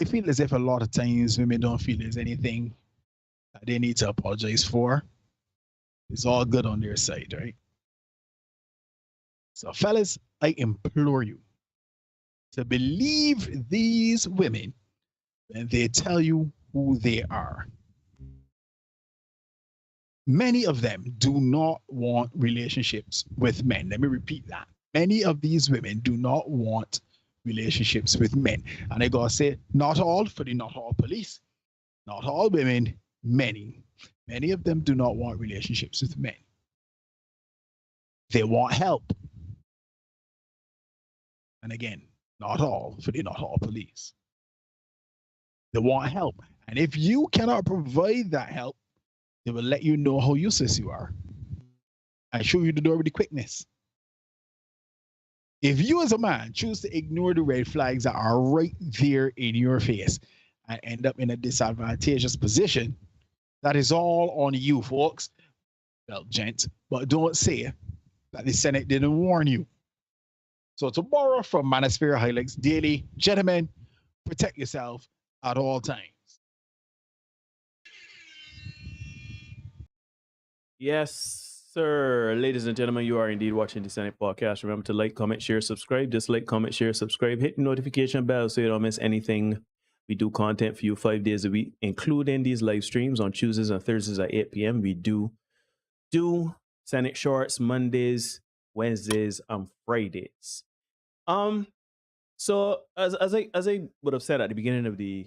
I feel as if a lot of times women don't feel there's anything that they need to apologize for. It's all good on their side, right? So fellas, I implore you to believe these women when they tell you who they are. Many of them do not want relationships with men. Let me repeat that. Many of these women do not want relationships with men. And I gotta say, not all, for the not all police, not all women, many. Many of them do not want relationships with men. They want help. And again, not all, for the not all police. They want help. And if you cannot provide that help, they will let you know how useless you are and show you the door with the quickness. If you as a man choose to ignore the red flags that are right there in your face and end up in a disadvantageous position, that is all on you, folks. Well, gents, but don't say that the Senate didn't warn you. So to borrow from Manosphere Highlights Daily, gentlemen, protect yourself at all times. Yes, sir. Ladies and gentlemen, you are indeed watching the Senate Podcast. Remember to like, comment, share, subscribe. Just like, comment, share, subscribe. Hit the notification bell so you don't miss anything. We do content for you 5 days a week, including these live streams on Tuesdays and Thursdays at 8 p.m. We do Senate Shorts Mondays, Wednesdays, and Fridays. So as I would have said at the beginning of the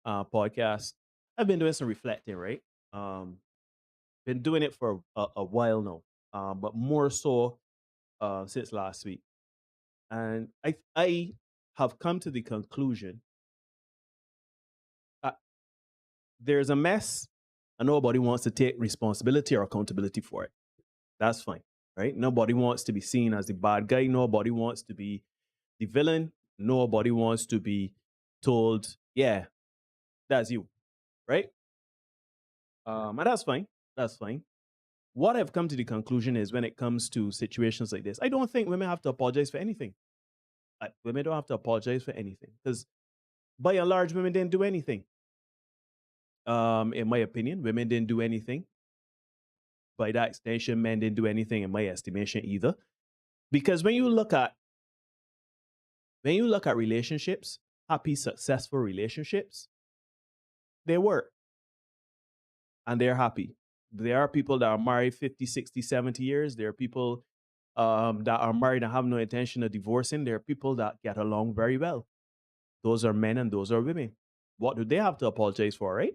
podcast, I've been doing some reflecting, right? Been doing it for a while now, but more so since last week, and I have come to the conclusion that there's a mess, and nobody wants to take responsibility or accountability for it. That's fine, right? Nobody wants to be seen as the bad guy. Nobody wants to be the villain. Nobody wants to be told, yeah, that's you, right? And that's fine. That's fine. What I've come to the conclusion is when it comes to situations like this, I don't think women have to apologize for anything. Women don't have to apologize for anything because by and large, women didn't do anything. In my opinion, women didn't do anything. By that extension, men didn't do anything in my estimation either. Because when you look at relationships, happy, successful relationships, they work. And they're happy. There are people that are married 50, 60, 70 years. There are people that are married and have no intention of divorcing. There are people that get along very well. Those are men and those are women. What do they have to apologize for, right?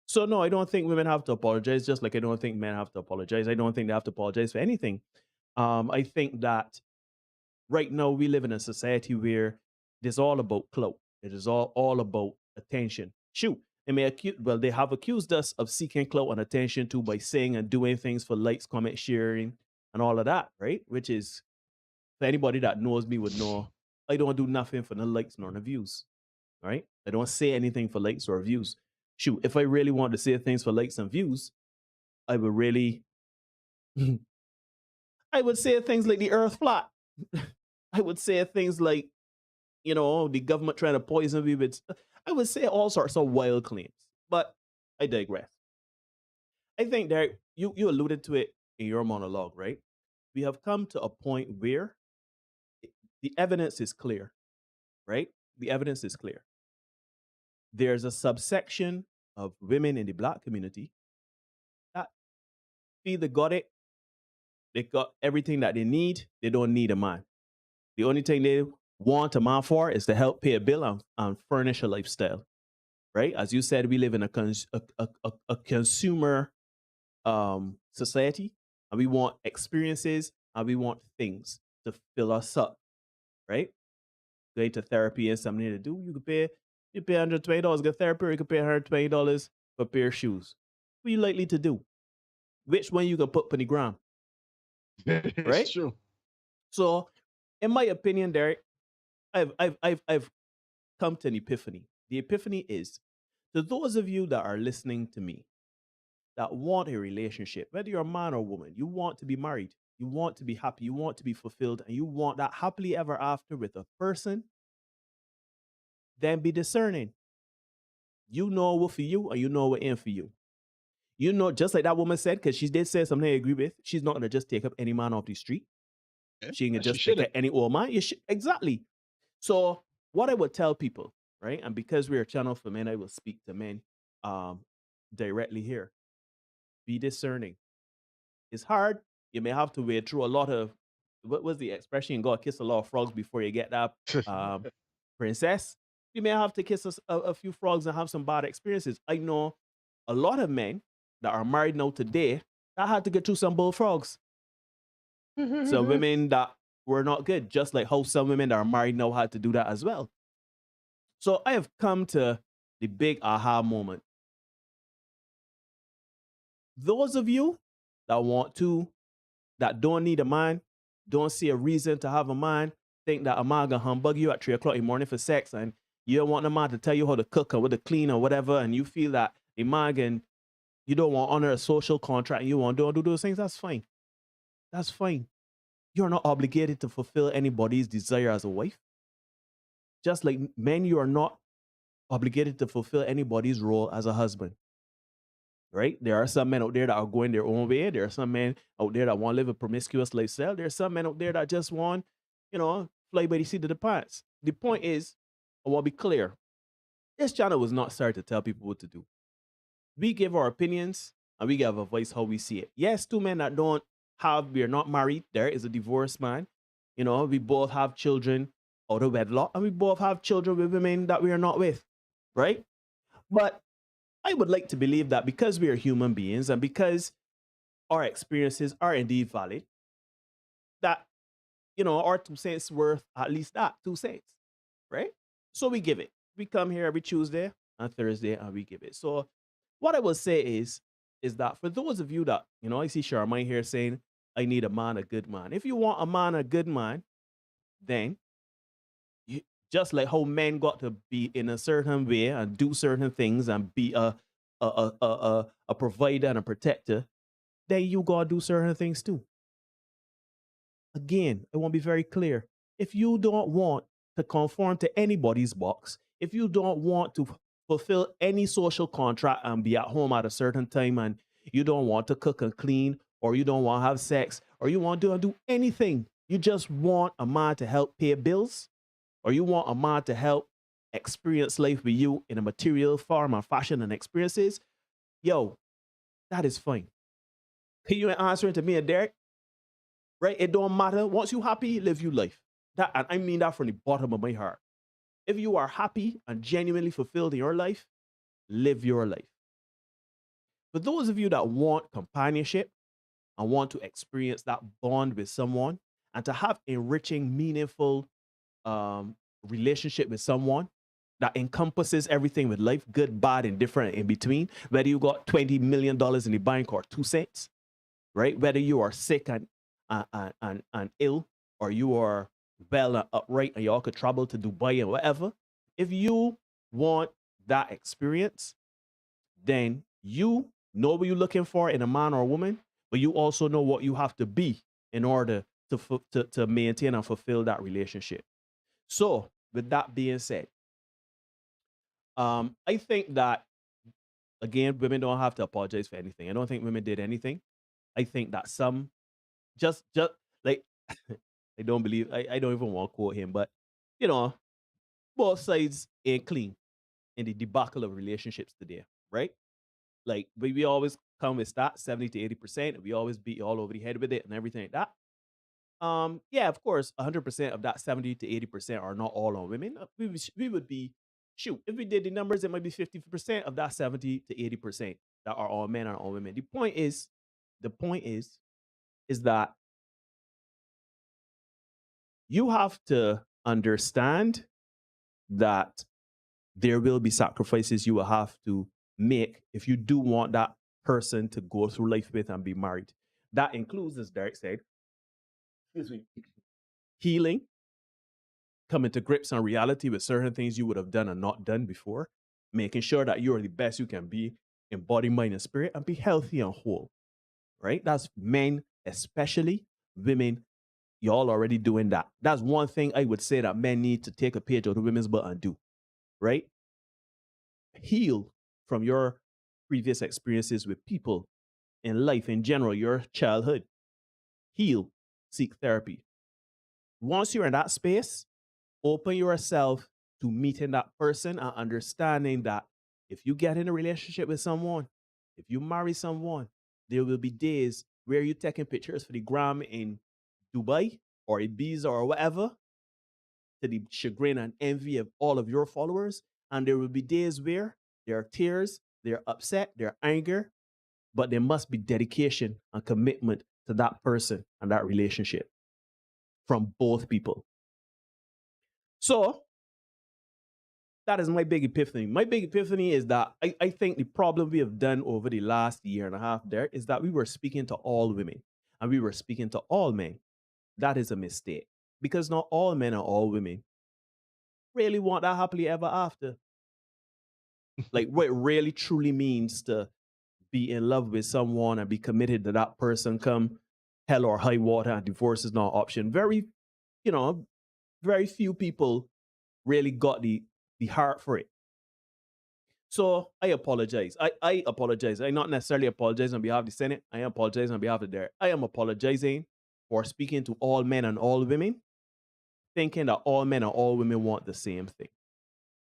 So no, I don't think women have to apologize, just like I don't think men have to apologize. I don't think they have to apologize for anything. I think that right now we live in a society where it's all about clout. It is all about attention. Shoot, they have accused us of seeking clout and attention too by saying and doing things for likes, comment, sharing, and all of that, right? Which is, for anybody that knows me would know, I don't do nothing for the likes nor the views, right? I don't say anything for likes or views. Shoot, if I really want to say things for likes and views, I would really, I would say things like the earth flat. I would say things like, the government trying to poison me with, I would say all sorts of wild claims, but I digress. I think that you alluded to it in your monologue, right? We have come to a point where the evidence is clear, right? The evidence is clear. There's a subsection of women in the Black community that either got it, they got everything that they need, they don't need a man. The only thing they want a man for is to help pay a bill and furnish a lifestyle, right? As you said, we live in a consumer society, and we want experiences and we want things to fill us up, right? Going to therapy is something to do. You pay $120 to get therapy, or you could pay $120 for a pair of shoes. What are you likely to do? Which one you can put on the ground? Right? True. So, in my opinion, Derek, I've come to an epiphany. The epiphany is, to those of you that are listening to me, that want a relationship, whether you're a man or woman, you want to be married, you want to be happy, you want to be fulfilled, and you want that happily ever after with a person, then be discerning. You know what for you, and you know what ain't for you. You know, just like that woman said, because she did say something I agree with, she's not going to just take up any man off the street. She ain't going to just take up any old man. Exactly. So what I would tell people, right, and because we're a channel for men, I will speak to men directly here. Be discerning. It's hard. You may have to wade through a lot of, what was the expression? God kiss a lot of frogs before you get that princess. You may have to kiss a few frogs and have some bad experiences. I know a lot of men that are married now today that had to get through some bullfrogs. Some women that were not good, just like how some women that are married now had to do that as well. So I have come to the big aha moment. Those of you that don't need a man, don't see a reason to have a man, think that a man gonna humbug you at 3 o'clock in the morning for sex, and you don't want a man to tell you how to cook or what to clean or whatever, and you feel that a man you don't want to honor a social contract and you want to do those things, that's fine. That's fine. You're not obligated to fulfill anybody's desire as a wife. Just like men, you are not obligated to fulfill anybody's role as a husband. Right? There are some men out there that are going their own way. There are some men out there that want to live a promiscuous lifestyle. There are some men out there that just want, fly by the seat of the pants. The point is, I want to be clear. This channel was not started to tell people what to do. We give our opinions and we give a voice how we see it. Yes, two men that don't we are not married. There is a divorced man. You know, we both have children out of wedlock, and we both have children with women that we are not with, right? But I would like to believe that because we are human beings and because our experiences are indeed valid, that, you know, our 2 cents worth at least that 2 cents, right? So we give it. We come here every Tuesday and Thursday and we give it. So what I will say is that for those of you that, you know, I see Charmaine here saying, I need a man, a good man. If you want a man, a good man, then you, just like how men got to be in a certain way and do certain things and be a provider and a protector, then you gotta do certain things too. Again, I want to be very clear. If you don't want to conform to anybody's box, if you don't want to fulfill any social contract and be at home at a certain time, and you don't want to cook and clean, or you don't want to have sex, or you want to do anything, you just want a man to help pay bills, or you want a man to help experience life with you in a material form and fashion and experiences, yo, that is fine. Can you answer it to me and Derek? Right? It don't matter. Once you happy, live your life. That, and I mean that from the bottom of my heart. If you are happy and genuinely fulfilled in your life, live your life. For those of you that want companionship and want to experience that bond with someone and to have enriching, meaningful relationship with someone that encompasses everything with life, good, bad, indifferent, in between, whether you got $20 million in the bank or 2 cents, right? Whether you are sick and ill, or you are well and upright and y'all could travel to Dubai and whatever. If you want that experience, then you know what you're looking for in a man or a woman, but you also know what you have to be in order to maintain and fulfill that relationship. So with that being said, I think that, again, women don't have to apologize for anything. I don't think women did anything. I think that some just like I don't believe I don't even want to quote him, but you know, both sides ain't clean in the debacle of relationships today, right? Like we always come with stats 70 to 80%, and we always beat you all over the head with it and everything like that. Yeah, of course, 100% of that 70 to 80% are not all on women. We would be, shoot, if we did the numbers, it might be 50% of that 70 to 80% that are all men and all women. The point is that you have to understand that there will be sacrifices you will have to make if you do want that person to go through life with and be married. That includes, as Derek said, healing, coming to grips on reality with certain things you would have done and not done before, making sure that you are the best you can be in body, mind, and spirit, and be healthy and whole, right? That's men especially. Women, y'all already doing that. That's one thing I would say that men need to take a page out of women's book and do, right? Heal from your previous experiences with people in life in general, your childhood. Heal, seek therapy. Once you're in that space, open yourself to meeting that person and understanding that if you get in a relationship with someone, if you marry someone, there will be days where you're taking pictures for the gram in Dubai or Ibiza or whatever, to the chagrin and envy of all of your followers. And there will be days where there are tears, they're upset, they're anger, but there must be dedication and commitment to that person and that relationship from both people. So that is my big epiphany. My big epiphany is that I think the problem we have done over the last year and a half there is that we were speaking to all women and we were speaking to all men. That is a mistake, because not all men and all women really want that happily ever after. Like what it really truly means to be in love with someone and be committed to that person come hell or high water, and divorce is not an option. Very few people really got the heart for it. So I apologize. I apologize. I not necessarily apologize on behalf of the Senate. I apologize on behalf of Derek. I am apologizing for speaking to all men and all women, thinking that all men and all women want the same thing.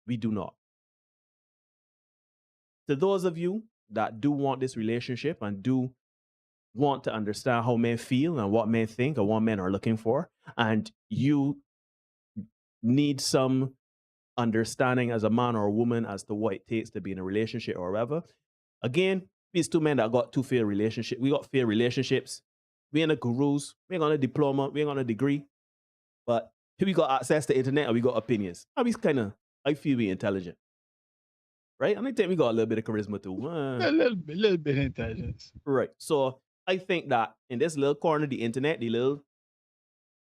We do not. To those of you that do want this relationship and do want to understand how men feel and what men think and what men are looking for, and you need some understanding as a man or a woman as to what it takes to be in a relationship or whatever. Again, these two men that got two failed relationships, we got failed relationships. We ain't the gurus, we ain't got a diploma, we ain't got a degree, but we got access to internet and we got opinions. And I feel we intelligent. Right? And I think we got a little bit of charisma too. A little bit of intelligence. Right. So I think that in this little corner of the internet, the little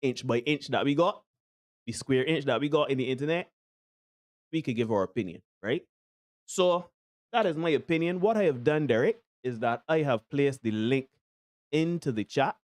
inch by inch that we got, the square inch that we got in the internet, we could give our opinion, right? So that is my opinion. What I have done, Derek, is that I have placed the link into the chat,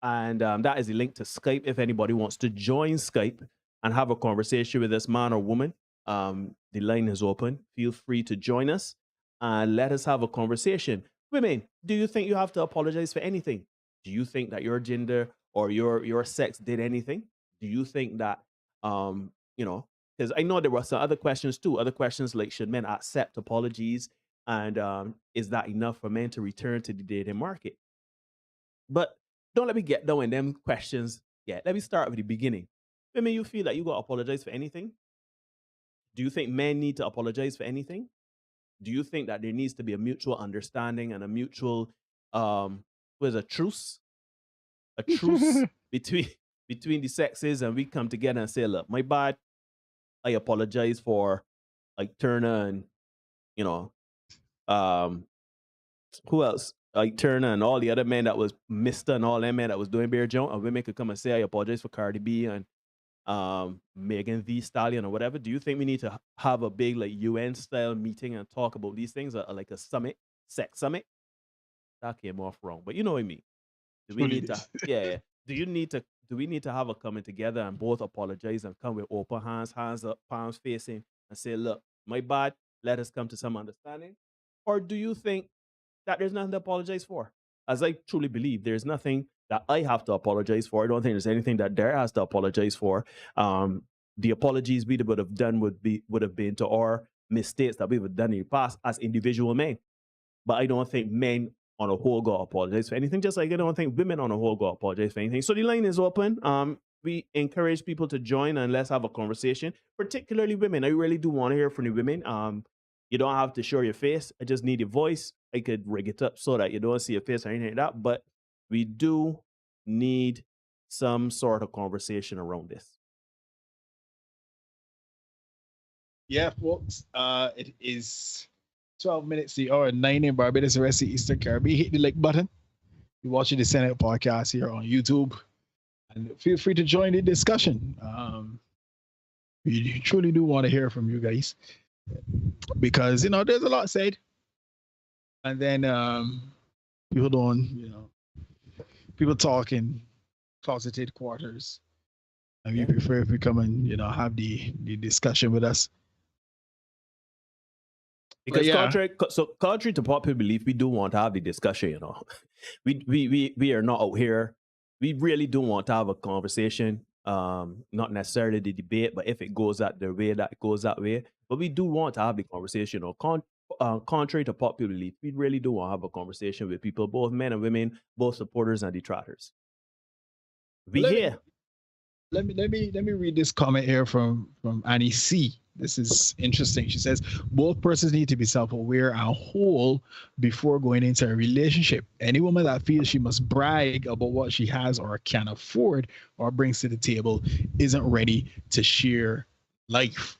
and that is the link to Skype if anybody wants to join Skype and have a conversation with this man or woman. The line is open. Feel free to join us and let us have a conversation. Women, do you think you have to apologize for anything? Do you think that your gender or your sex did anything? Do you think that, because I know there were some other questions too. Other questions like, should men accept apologies? And is that enough for men to return to the dating market? But don't let me get down in them questions yet. Let me start with the beginning. Women, you feel that you got to apologize for anything? Do you think men need to apologize for anything? Do you think that there needs to be a mutual understanding and a mutual, truce? A truce between the sexes, and we come together and say, look, my bad. I apologize for like Turner and, who else? Like Turner and all the other men that was Mr. and all them men that was doing bear jump, and women could come and say, I apologize for Cardi B and Megan Thee Stallion or whatever. Do you think we need to have a big like UN style meeting and talk about these things, or like a summit, sex summit? That came off wrong, but you know what I mean. Do we need to? Yeah. Do we need to have a coming together and both apologize and come with open hands, hands up, palms facing, and say, look, my bad, let us come to some understanding? Or do you think that there's nothing to apologize for? As I truly believe, there's nothing that I have to apologize for. I don't think there's anything that Derek has to apologize for. The apologies we would have done would have been to our mistakes that we would have done in the past as individual men. But I don't think men on a whole go apologize for anything, just like I don't think women on a whole go apologize for anything. So the line is open. We encourage people to join and let's have a conversation, particularly women. I really do want to hear from the women. You don't have to show your face. I just need your voice. I could rig it up so that you don't see your face or anything like that. But we do need some sort of conversation around this. Yeah, folks. It is 12 minutes to the hour, 9 in Barbados, the rest of Eastern Caribbean. Hit the like button. You're watching the Senate podcast here on YouTube. And feel free to join the discussion. We truly do want to hear from you guys. Because, there's a lot said. And then people don't, people talk in closeted quarters. And we prefer if we come and, have the discussion with us. Because contrary to popular belief, we do want to have the discussion, We are not out here. We really do want to have a conversation. Not necessarily the debate, but if it goes that way, that it goes that way. But we do want to have the conversation. Contrary to popular belief, we really do want to have a conversation with people, both men and women, both supporters and detractors. Let me read this comment here from Annie C. This is interesting. She says, both persons need to be self-aware and whole before going into a relationship. Any woman that feels she must brag about what she has or can afford or brings to the table isn't ready to share life.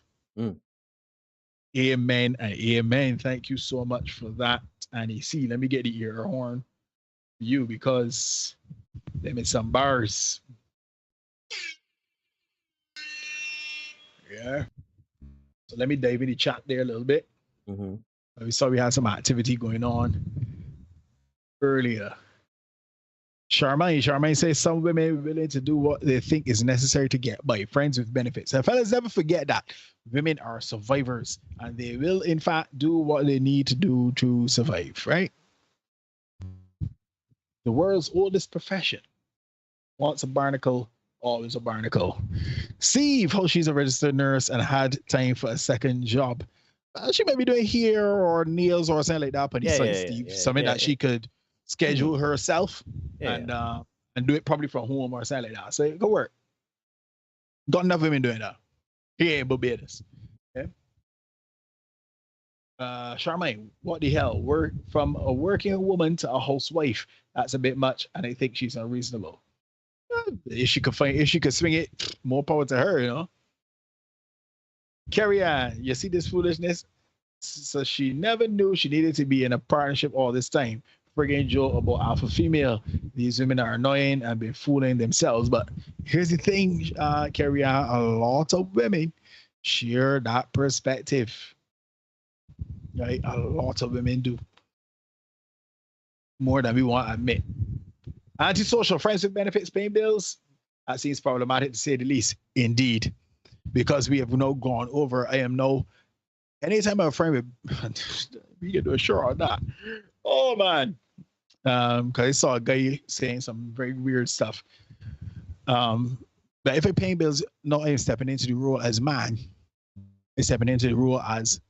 Amen and amen. Thank you so much for that, Annie C. Let me get the ear horn for you because them is some bars. Yeah. So let me dive in the chat there a little bit. We saw we had some activity going on earlier. Charmaine says some women are willing to do what they think is necessary to get by, friends with benefits. And fellas, never forget that women are survivors and they will in fact do what they need to do to survive, right? The world's oldest profession. Once a barnacle, always a barnacle. Steve, how she's a registered nurse and had time for a second job. She may be doing hair or nails or something like that, but Steve, something that she could schedule herself Yeah. and do it probably from home or something like that. So it could work. Got enough women doing that. Here in Barbados. Okay. Charmaine, what the hell? Work from a working woman to a housewife. That's a bit much, and I think she's unreasonable. If she could swing it, more power to her, you know. Carry on. You see this foolishness? So she never knew she needed to be in a partnership all this time. Friggin' Joe about alpha female. These women are annoying and been fooling themselves. But here's the thing, Carry on. A lot of women share that perspective. Right? A lot of women do. More than we want to admit. Antisocial friends with benefits paying bills. That seems problematic to say the least. Indeed. Because we have now gone over, I am no. Anytime I'm a friend with, we can do a show on that. Oh man. Because I saw a guy saying some very weird stuff. But if I'm paying bills, no, I am stepping into the role as man. I'm stepping into the role as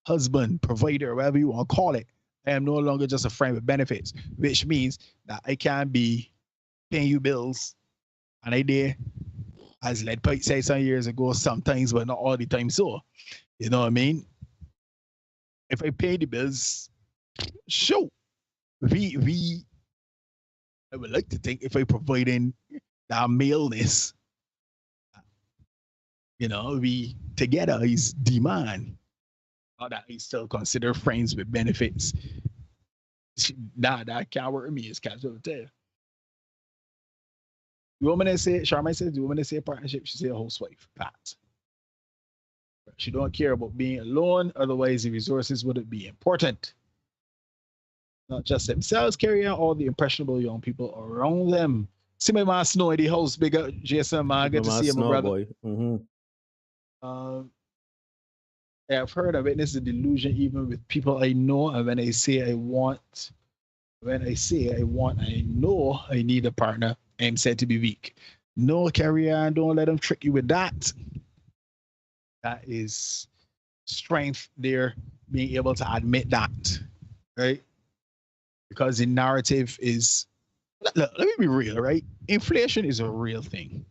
husband, provider, whatever you want to call it. I am no longer just a friend with benefits, which means that I can be paying you bills. And I did, as Led Pike said some years ago, sometimes, but not all the time. So, you know what I mean? If I pay the bills, sure. I would like to think if I providing that maleness, you know, we together is demand. Not that I still consider friends with benefits. Nah, that can't work with me. It's casual tell. The woman that say, Charmaine says, the woman that say partnership, she say a housewife. Pat. She don't care about being alone, otherwise the resources wouldn't be important. Not just themselves, carry out all the impressionable young people around them. See my man Snow in the house, big up Jason, man. Good to see you, my brother. Boy. I've heard and witnessed the delusion even with people I know, and when I say I know I need a partner, I am said to be weak. No, carry on, don't let them trick you with that. That is strength there, being able to admit that, right? Because the narrative is, look, let me be real, right? Inflation is a real thing,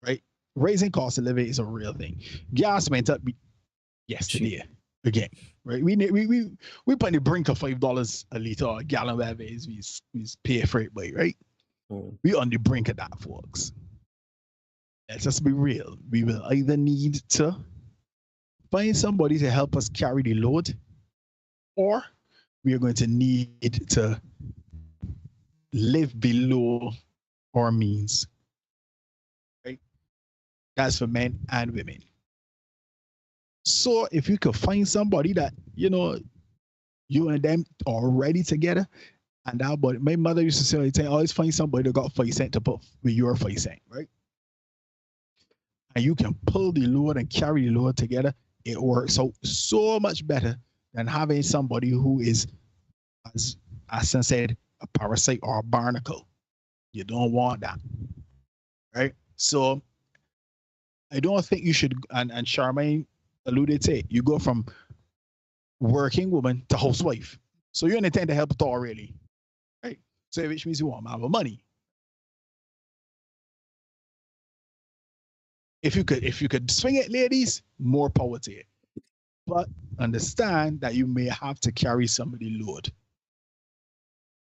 right? Raising cost of living is a real thing. Gas went up yesterday again, right? We on the brink of $5 a liter or a gallon, whatever it is we pay for it by, right? We on the brink of that, folks. Let's just be real. We will either need to find somebody to help us carry the load, or we are going to need to live below our means. Right? That's for men and women. So if you could find somebody that, you know, you and them are already together, and that body, my mother used to say, always find somebody that got 5 cents to put with your 5 cents, right? And you can pull the load and carry the load together. It works out so much better than having somebody who is, as Aston said, a parasite or a barnacle. You don't want that, right? So I don't think you should, and Charmaine alluded to it, you go from working woman to housewife. So you intend to help at all, really, right? So which means you want more money. If you could swing it, ladies, more power to it. But understand that you may have to carry some of the load.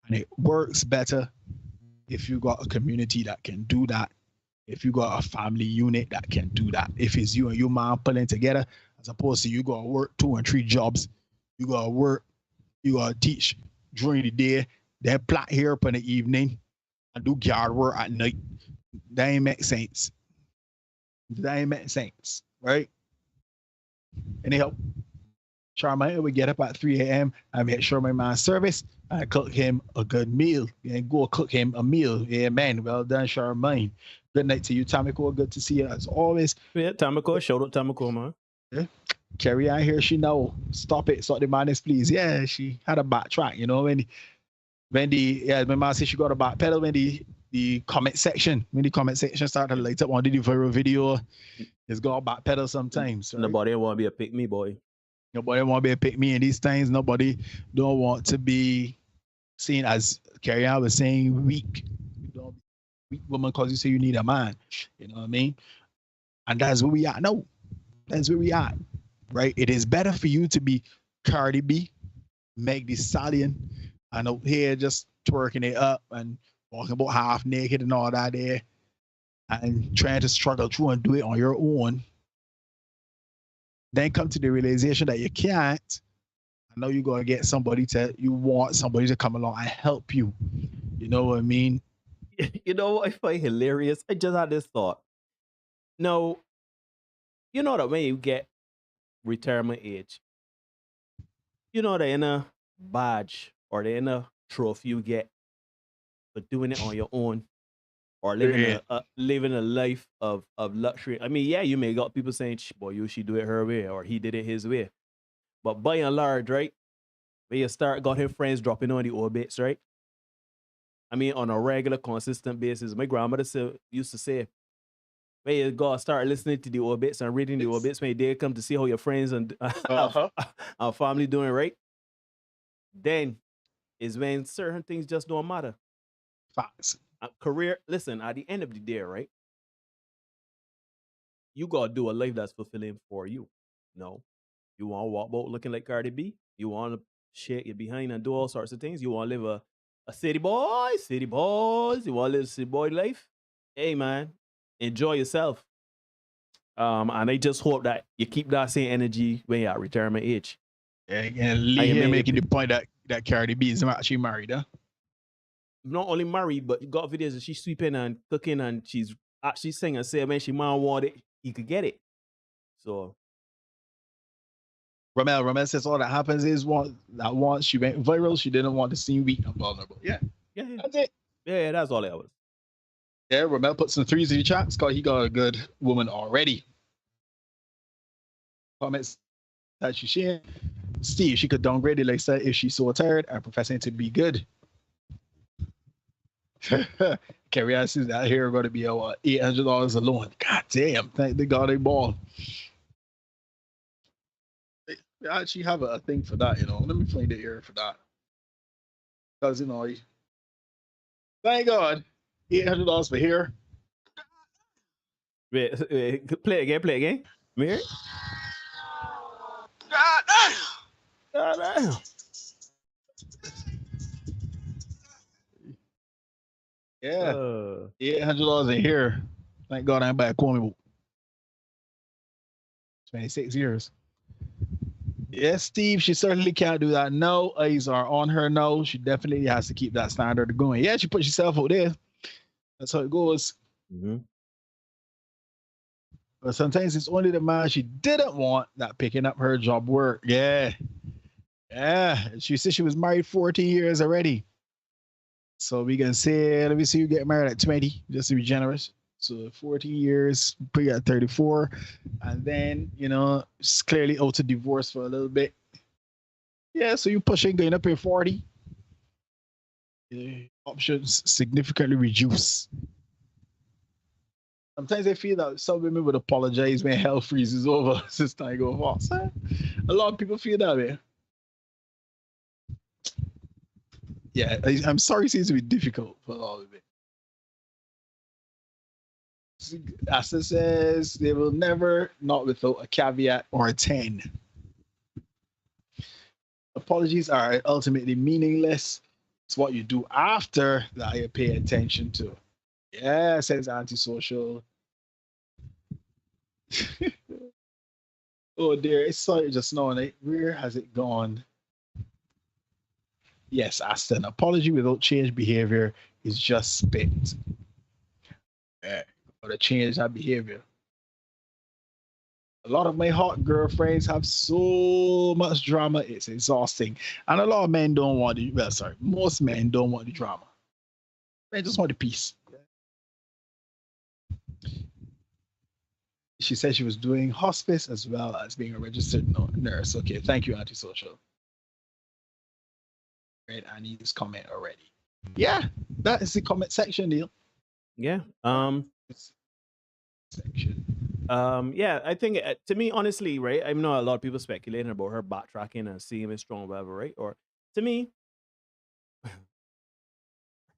And it works better if you got a community that can do that. If you got a family unit that can do that. If it's you and your mom pulling together, as opposed to you gotta work 2 and 3 jobs, you gotta work, you gotta teach during the day, then plot here up in the evening and do yard work at night. That ain't make sense. That ain't make sense, right? Anyhow, Charmaine would get up at 3 a.m. and make sure my man service and cook him a good meal. And go cook him a meal. Amen. Well done, Charmaine. Good night to you, Tamiko. Good to see you as always. Yeah, Tamiko. Shout out Tamiko, man. Yeah. Carrie on here, she know. Stop it. Stop the madness, please. Yeah, she had a backtrack, you know, when my mom said she got a back pedal when the comment section started to light up on the viral video, it's got a back pedal sometimes. Right? Nobody want to be a pick me boy. Nobody want to be a pick me in these things. Nobody don't want to be seen as Carrie Ann was saying, weak. You don't be weak woman because you say you need a man. You know what I mean? And that's where we are. No, that's where we are. Right? It is better for you to be Cardi B, Meg Thee Stallion, and out here just twerking it up and walking about half naked and all that there, and trying to struggle through and do it on your own. Then come to the realization that you can't. I know you're gonna get you want somebody to come along and help you. You know what I mean? You know what I find hilarious? I just had this thought. No, you know that when you get retirement age, you know the inner badge or the inner trophy you get for doing it on your own or living a life of luxury. I mean, yeah, you may got people saying, boy, you should do it her way or he did it his way. But by and large, right, when you got his friends dropping on the obits, right? I mean, on a regular, consistent basis. My grandmother used to say, when you go start listening to the obits and reading the obits, when they come to see how your friends and our family doing, right? Then is when certain things just don't matter. Facts. Career, listen, at the end of the day, right? You got to do a life that's fulfilling for you. No. You want to walk about looking like Cardi B? You want to shake your behind and do all sorts of things? You want to live a city boys? You want to live a city boy life? Hey, man, enjoy yourself. And I just hope that you keep that same energy when you're at retirement age. Yeah, and Lee here making the point that Cardi B is actually married, huh? Not only married, but you got videos that she's sweeping and cooking and she's actually singing and saying when she man want it, he could get it. So Romel says all that happens is once she went viral, she didn't want to seem weak and vulnerable. Yeah. That's it. Yeah, that's all it was. Yeah, Romel put some threes in the chat because he got a good woman already. Comments that she shared. Steve, she could downgrade it like said if she's so tired and professing to be good. Carrie Ann says that here going to be $800 alone. God damn, thank the God they ball. They actually have a thing for that, you know. Let me find the ear for that. Because, you know, thank God, $800 for here. Wait, play again. Mary? God damn. Yeah, $800 in here. Thank God I'm back home. 26 years. Yes, Steve, she certainly can't do that. No, eyes are on her. No, she definitely has to keep that standard going. Yeah, she puts herself out there. That's how it goes. Mm-hmm. But sometimes it's only the man she didn't want that picking up her job work. Yeah. She said she was married 14 years already. So we can say, let me see, you get married at 20, just to be generous. So 14 years, put you at 34. And then, you know, it's clearly out to divorce for a little bit. Yeah, so you pushing, going up in 40. Options significantly reduce. Sometimes I feel that some women would apologize when hell freezes over since time go fast. A lot of people feel that way. Yeah, I'm sorry it seems to be difficult for a lot of it. Asta says they will never, not without a caveat or a 10. Apologies are ultimately meaningless. It's what you do after that you pay attention to. Yeah, says antisocial. Oh dear, it's sorry just knowing it. Where has it gone? Yes, Asta, an apology without change behavior is just spit. Yeah, or to change that behavior. A lot of my hot girlfriends have so much drama, it's exhausting. And a lot of men don't want it. Well, sorry, most men don't want the drama. They just want the peace. She said she was doing hospice as well as being a registered nurse. Okay, thank you, Antisocial. Read Annie's comment already. Yeah, that is the comment section, Neil. Yeah. Section. Yeah, I think to me, honestly, right, I know a lot of people speculating about her backtracking and seeing it strong, whatever, right? Or to me,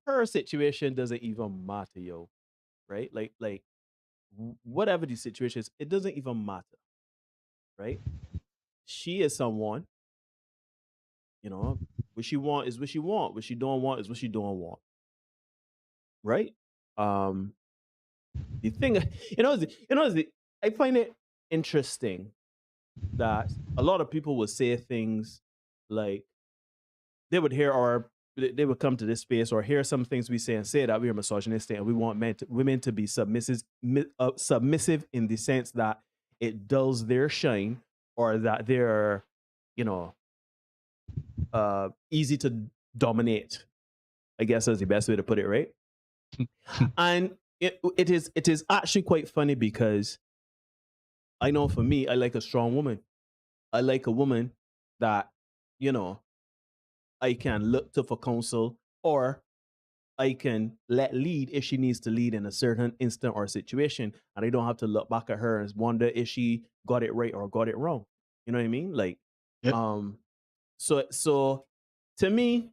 her situation doesn't even matter, yo. Right? Like whatever the situation is, it doesn't even matter. Right? She is someone, you know, what she want is what she want. What she don't want is what she don't want. Right? Um, the thing, I find it interesting that a lot of people will say things like they would hear they would come to this space or hear some things we say and say that we're misogynistic and we want women to be submissive in the sense that it dulls their shine or that they're, you know, easy to dominate, I guess is the best way to put it, right? And it is actually quite funny because I know for me, I like a strong woman. I like a woman that, you know, I can look to for counsel or I can let lead if she needs to lead in a certain instant or situation. And I don't have to look back at her and wonder if she got it right or got it wrong. You know what I mean? Like, Yep. so to me,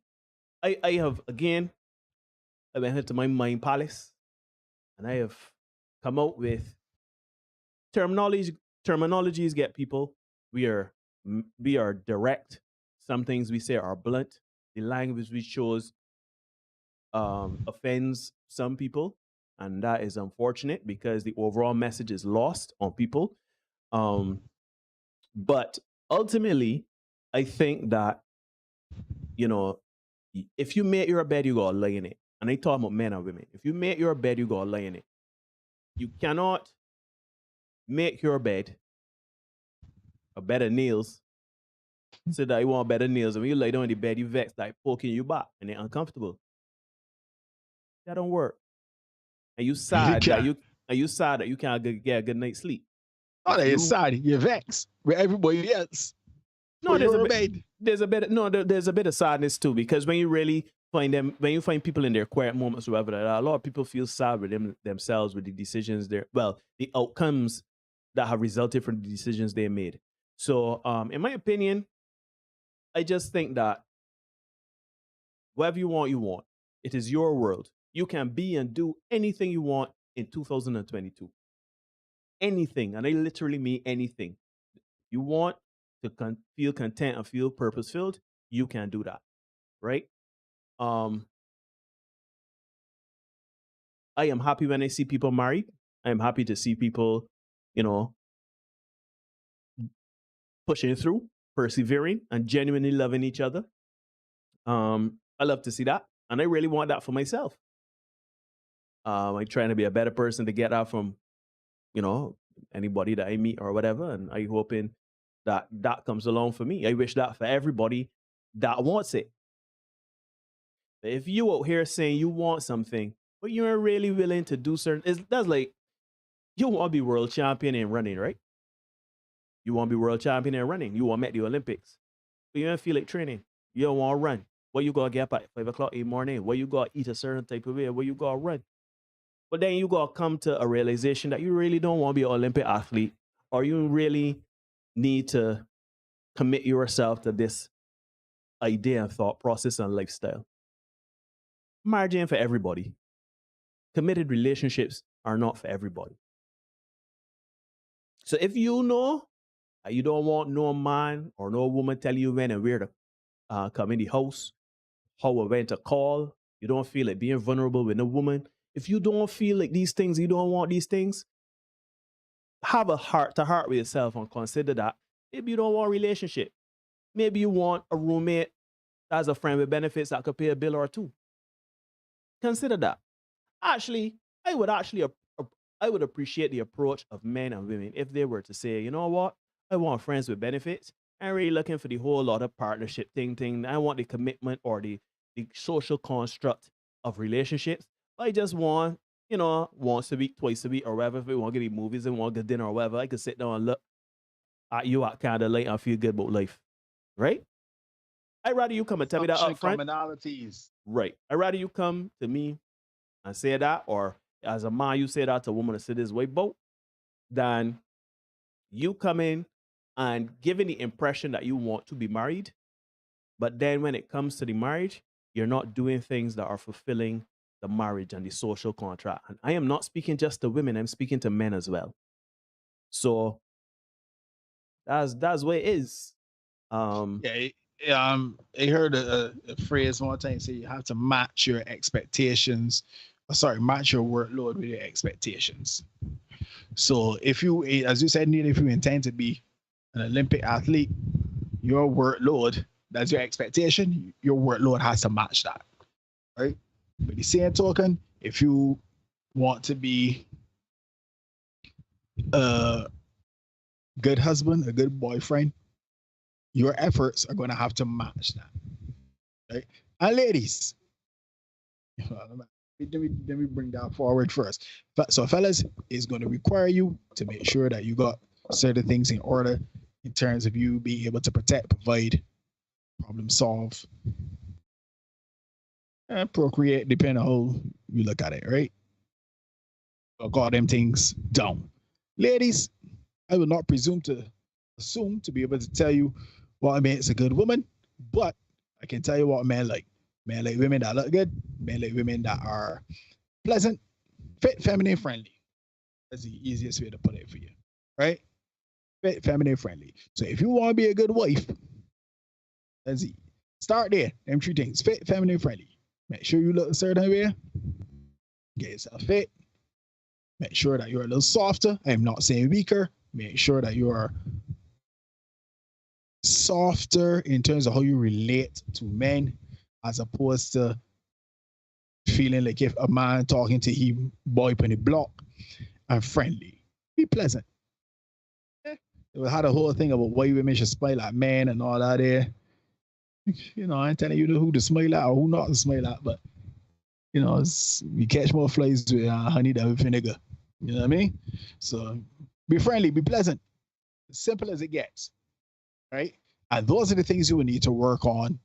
I have, again, I went into my mind palace and I have come out with terminologies get people. We are direct. Some things we say are blunt. The language we chose offends some people, and that is unfortunate because the overall message is lost on people. But ultimately, I think that, you know, if you make your bed, you gotta lay in it. And I talk about men and women. If you make your bed, you gotta lay in it. You cannot make your bed a bed of nails. So that you want better nails, and when you lay down in the bed, you vex like poking you back, and they're uncomfortable. That don't work. And you sad that you can't get a good night's sleep. Oh, they're sad. You're vexed with everybody else. No, there's a bit of sadness too, because when you find people in their quiet moments, or whatever, a lot of people feel sad with themselves with the decisions the outcomes that have resulted from the decisions they made. So, in my opinion, I just think that whatever you want, you want. It is your world. You can be and do anything you want in 2022. Anything, and I literally mean anything. You want to feel content and feel purpose-filled, you can do that, right? I am happy when I see people married. I am happy to see people, you know, pushing through, persevering, and genuinely loving each other. I love to see that, and I really want that for myself. I'm trying to be a better person to get that from, you know, anybody that I meet or whatever, and I hoping that comes along for me. I wish that for everybody that wants it. But if you out here saying you want something, but you aren't really willing to do that's like, you want to be world champion in running, right? You want to be world champion in running. You want to make the Olympics. But you don't feel like training. You don't want to run. What you got to get up at 5 o'clock in the morning? What you got to eat a certain type of way? What you got to run? But then you got to come to a realization that you really don't want to be an Olympic athlete, or you really need to commit yourself to this idea and thought process and lifestyle. Marriage ain't for everybody. Committed relationships are not for everybody. So if you know that you don't want no man or no woman telling you when and where to come in the house, how or when to call, you don't feel like being vulnerable with a woman, if you don't feel like these things, you don't want these things, have a heart-to-heart with yourself and consider that maybe you don't want a relationship. Maybe you want a roommate as a friend with benefits that could pay a bill or two. Consider that. Actually, I would appreciate the approach of men and women if they were to say, you know what, I want friends with benefits. I'm really looking for the whole lot of partnership thing. I want the commitment or the social construct of relationships. I just want, you know, once a week, twice a week, or whatever. If we want to get movies and want to get dinner or whatever, I could sit down and look at you at candlelight and feel good about life. Right? I'd rather you come and tell me that up front. Commonalities. Right. I'd rather you come to me and say that, or as a man, you say that to a woman to sit this way boat, than you come in and giving the impression that you want to be married. But then when it comes to the marriage, you're not doing things that are fulfilling the marriage and the social contract. And I am not speaking just to women, I'm speaking to men as well. So that's what it is. Yeah, I heard a phrase one time say you have to match your expectations. Match your workload with your expectations. So if you, as you said, Neil, if you intend to be an Olympic athlete, your workload, that's your expectation, your workload has to match that, right? But the same token, if you want to be a good husband, a good boyfriend, your efforts are going to have to match that, right? And ladies, let me bring that forward first. So fellas, it's going to require you to make sure that you got certain things in order in terms of you being able to protect, provide, problem solve, and procreate, depending on how you look at it, right? Got them things down. Ladies, I will not presume to assume to be able to tell you what makes a good woman, but I can tell you what men like. Men like women that look good. Men like women that are pleasant, fit, feminine, friendly. That's the easiest way to put it for you, right? Fit, feminine, friendly. So if you want to be a good wife, let's see. Start there. Them three things: fit, feminine, friendly. Make sure you look a certain way. Get yourself fit. Make sure that you're a little softer. I'm not saying weaker. Make sure that you are softer in terms of how you relate to men, as opposed to feeling like if a man talking to him boy on the block, and friendly. Be pleasant. We had a whole thing about why women should smile at men and all that there. You know, I ain't telling you who to smile at or who not to smile at, but you know, we catch more flies with honey than with vinegar. You know what I mean? So be friendly, be pleasant. As simple as it gets. Right? And those are the things you will need to work on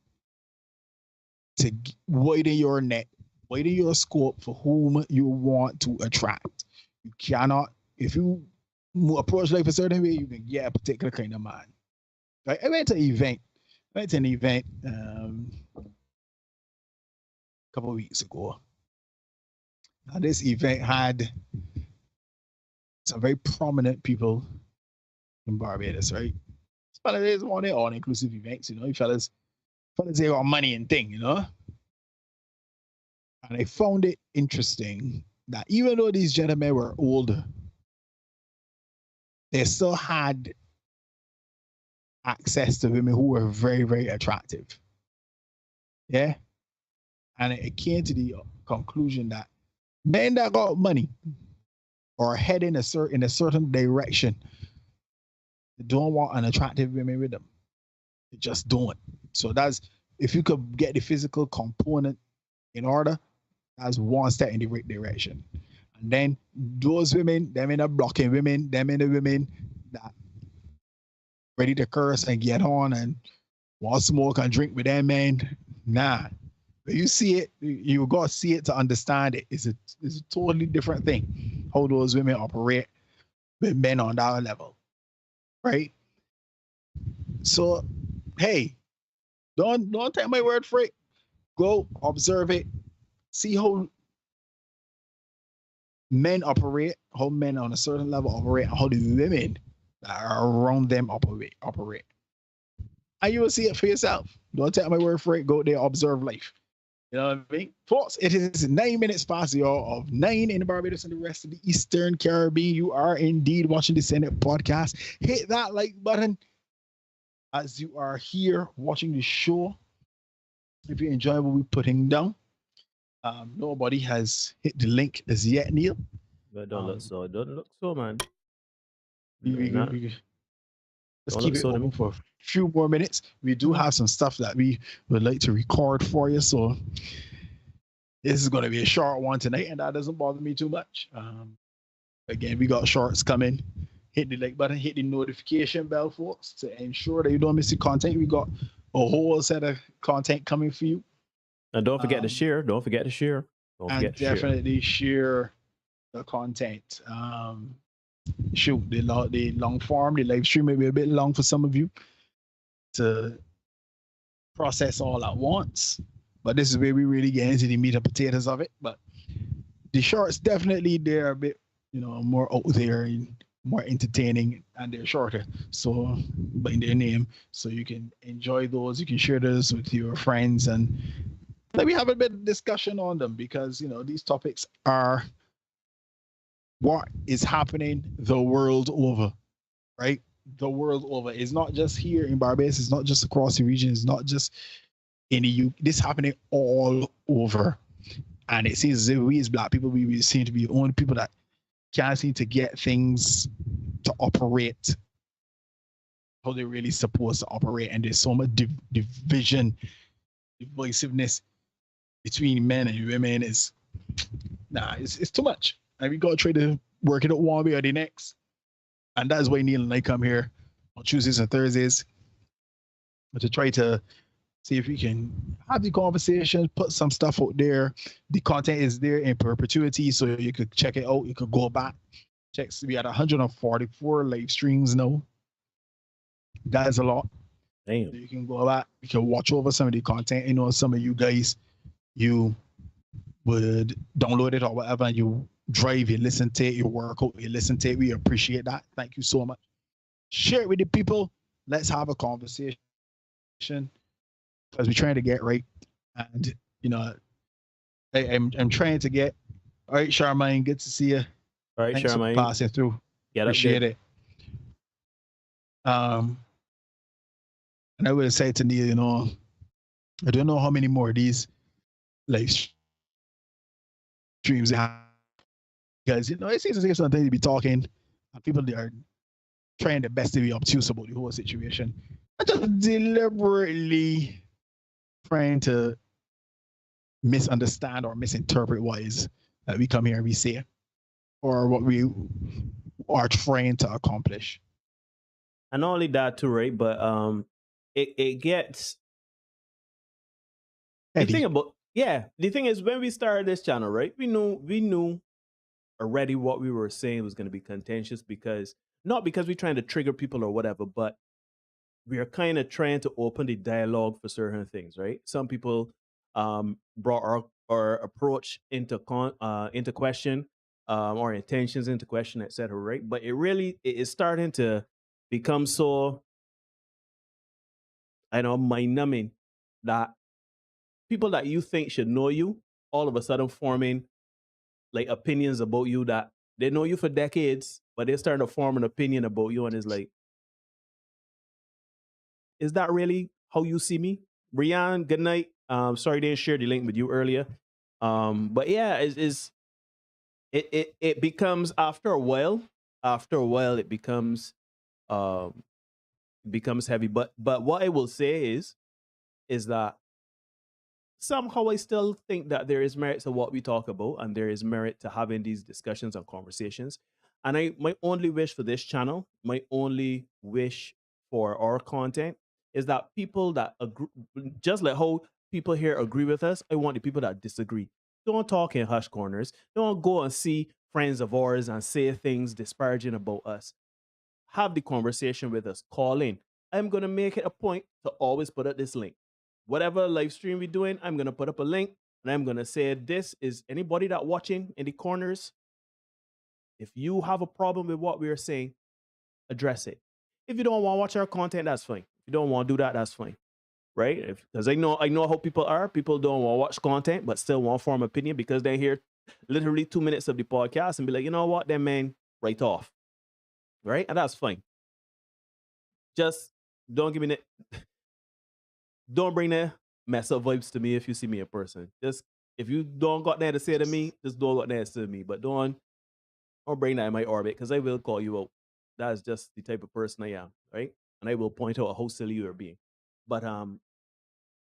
to widen your net, widen your scope for whom you want to attract. You cannot, if you approach life a certain way, you can get a particular kind of man. Right? I went to an event a couple of weeks ago. Now, this event had some very prominent people in Barbados, right? Fellas, it's one of all-inclusive events, you know. Fellas, they got money and thing, you know. And I found it interesting that even though these gentlemen were older, they still had access to women who were very, very attractive. Yeah. And it came to the conclusion that men that got money or head in a certain direction, they don't want an attractive woman with them. They just don't. So that's, if you could get the physical component in order, that's one step in the right direction. And then those women, them in the blocking women, them in the women that ready to curse and get on and want smoke and drink with them men, nah. But you see it, you got to see it to understand it. It's a totally different thing, how those women operate with men on that level. Right? So, hey, don't take my word for it. Go observe it. See how men operate, how men on a certain level operate, and how the women that are around them operate. And you will see it for yourself. Don't take my word for it. Go there, observe life. You know what I mean? Folks, it is 9 minutes past the hour of 9 in Barbados and the rest of the Eastern Caribbean. You are indeed watching the Senate podcast. Hit that like button as you are here watching the show. If you enjoy what we're putting down. Nobody has hit the link as yet, Neil. But don't look so, man. Let's keep it open for a few more minutes. We do have some stuff that we would like to record for you, so this is going to be a short one tonight, and that doesn't bother me too much. Again, we got shorts coming. Hit the like button, hit the notification bell, folks, to ensure that you don't miss the content. We got a whole set of content coming for you. And don't forget to share. Don't forget to share. Definitely share the content. Shoot, the long form, the live stream may be a bit long for some of you to process all at once. but this is where we really get into the meat and potatoes of it. But the shorts definitely they're a bit, more out there and more entertaining, and they're shorter. So by their name, so you can enjoy those. You can share those with your friends, and let me have a bit of discussion on them because these topics are what is happening the world over, right? The world over. It's not just here in Barbados. It's not just across the region. It's not just in the UK. This is happening all over. And it seems as if we as Black people, we seem to be the only people that can't seem to get things to operate how they're really supposed to operate. And there's so much division, divisiveness between men and women. It's too much. And we got to try to work it out one way or the next. And that's why Neil and I come here on Tuesdays and Thursdays to try to see if we can have the conversation, put some stuff out there. The content is there in perpetuity, so you could check it out. You could go back, check. We had 144 live streams now. That is a lot. Damn. So you can go back, you can watch over some of the content. Some of you guys, you would download it or whatever, and you drive, you listen to it, you work out, you listen to it. We appreciate that. Thank you so much. Share it with the people. Let's have a conversation because we're trying to get right. And I'm trying to get. All right, Charmaine, good to see you. All right, Thanks Charmaine, for passing through. Appreciate it. And I would say to Neil, I don't know how many more of these live streams have. Because it seems as if sometimes you be talking and people are trying their best to be obtuse about the whole situation. I just deliberately trying to misunderstand or misinterpret what is that we come here and we say, or what we are trying to accomplish. And not only that too, right? But it gets Eddie. The thing is, when we started this channel, right? We knew already what we were saying was going to be contentious, because not because we're trying to trigger people or whatever, but we are kind of trying to open the dialogue for certain things, right? Some people brought our approach into question, our intentions into question, etc., right? But it is starting to become so, mind-numbing that people that you think should know you all of a sudden forming like opinions about you that they know you for decades, but they're starting to form an opinion about you, and it's like, is that really how you see me? Brian, good night. Sorry I didn't share the link with you earlier. But yeah, it becomes after a while it becomes heavy. But what I will say is that somehow I still think that there is merit to what we talk about, and there is merit to having these discussions and conversations. And my only wish for this channel, my only wish for our content, is that people that agree, just like how people here agree with us, I want the people that disagree. Don't talk in hush corners. Don't go and see friends of ours and say things disparaging about us. Have the conversation with us. Call in. I'm going to make it a point to always put up this link. Whatever live stream we're doing, I'm going to put up a link, and I'm going to say, this is anybody that watching in the corners. If you have a problem with what we are saying, address it. If you don't want to watch our content, that's fine. If you don't want to do that, that's fine. Right? Because I know how people are. People don't want to watch content, but still want to form opinion because they hear literally 2 minutes of the podcast and be like, you know what, then man, right off. Right? And that's fine. Just don't give me don't bring that mess up vibes to me if you see me in person. Just if you don't got that to say to me, just don't got that to say to me. But don't bring that in my orbit, because I will call you out. That's just the type of person I am, right? And I will point out how silly you are being. But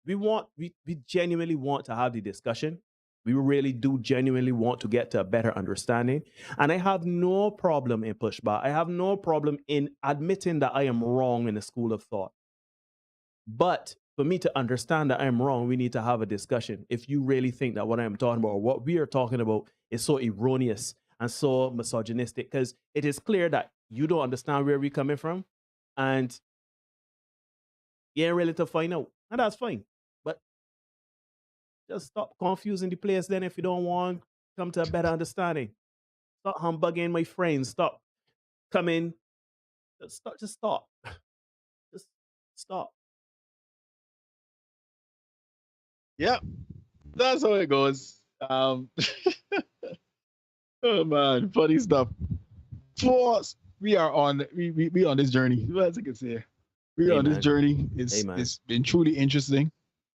we genuinely want to have the discussion. We really do genuinely want to get to a better understanding. And I have no problem in pushback. I have no problem in admitting that I am wrong in the school of thought. But for me to understand that I'm wrong, we need to have a discussion. If you really think that what I'm talking about or what we are talking about is so erroneous and so misogynistic, because it is clear that you don't understand where we're coming from, and you ain't ready to find out. And that's fine. But Just stop confusing the players then if you don't want to come to a better understanding. Stop humbugging my friends. Stop coming. Just stop. Just stop. Just stop. Yep, that's how it goes. Oh man, funny stuff. For us, we are on we on this journey. As I can say, we are on this journey. It's been truly interesting.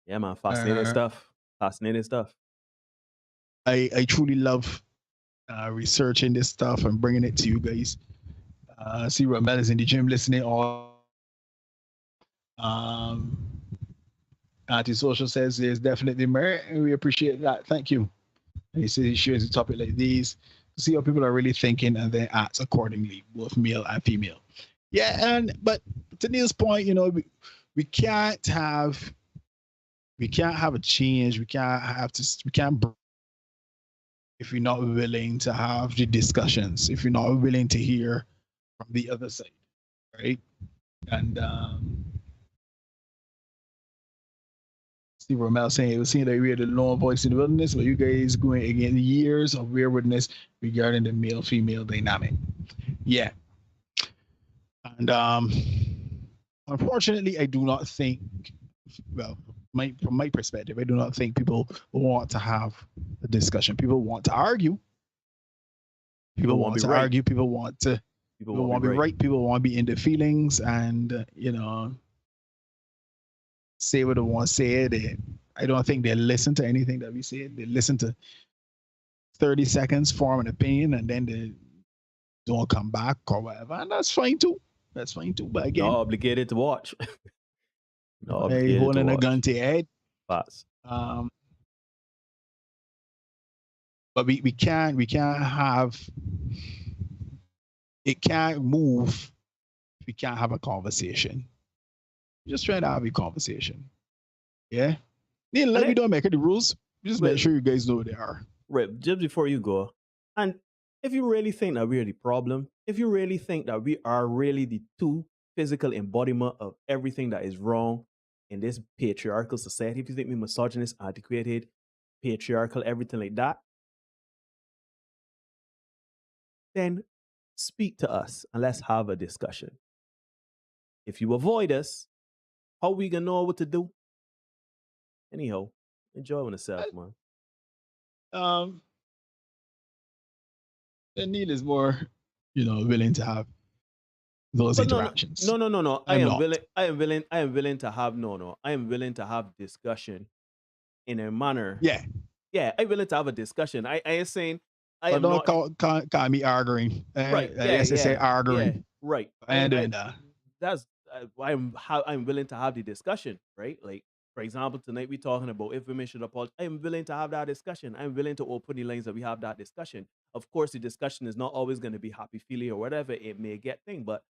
Yeah, man, fascinating stuff. Fascinating stuff. I truly love researching this stuff and bringing it to you guys. See Ramel is in the gym listening. All Antisocial says there's definitely merit, and we appreciate that. Thank you. And he says he shares a topic like these to see how people are really thinking and then act accordingly, both male and female. Yeah, but to Neil's point, we can't have a change. We can't if you're not willing to have the discussions, if you're not willing to hear from the other side, right? And Steve Romel saying it was seen that we are the lone voice in the wilderness, but you guys going against years of waywardness regarding the male-female dynamic. Yeah. And unfortunately, I do not think, well, from my perspective, I do not think people want to have a discussion. People want to argue. People want to argue. People want to be right. People want to be in their feelings and, say what they want to say. I don't think they listen to anything that we say. They listen to 30 seconds, form an opinion, and then they don't come back or whatever. And that's fine too. But again, not obligated to watch. Holding a gun to your head. Fast. But we can't have, it can't move if we can't have a conversation. Just try to have a conversation. Yeah? Neil, let me don't make it the rules. Just make sure you guys know what they are. Right, just before you go. And if you really think that we're the problem, if you really think that we are really the two physical embodiment of everything that is wrong in this patriarchal society, if you think we're misogynist, antiquated, patriarchal, everything like that, then speak to us and let's have a discussion. If you avoid us, how we gonna know what to do? Anyhow, enjoy yourself, man. The Neil is more, willing to have those interactions. No. I am willing to have discussion in a manner. Yeah, I'm willing to have a discussion. I ain't saying I am not. Call me arguing. Right. Say arguing. Yeah, right. I ain't doing that. That's I'm willing to have the discussion, right? Like, for example, tonight we're talking about if women should apologize. I'm willing to have that discussion. I'm willing to open the lines that we have that discussion. Of course, the discussion is not always going to be happy-feely or whatever it may get thing, but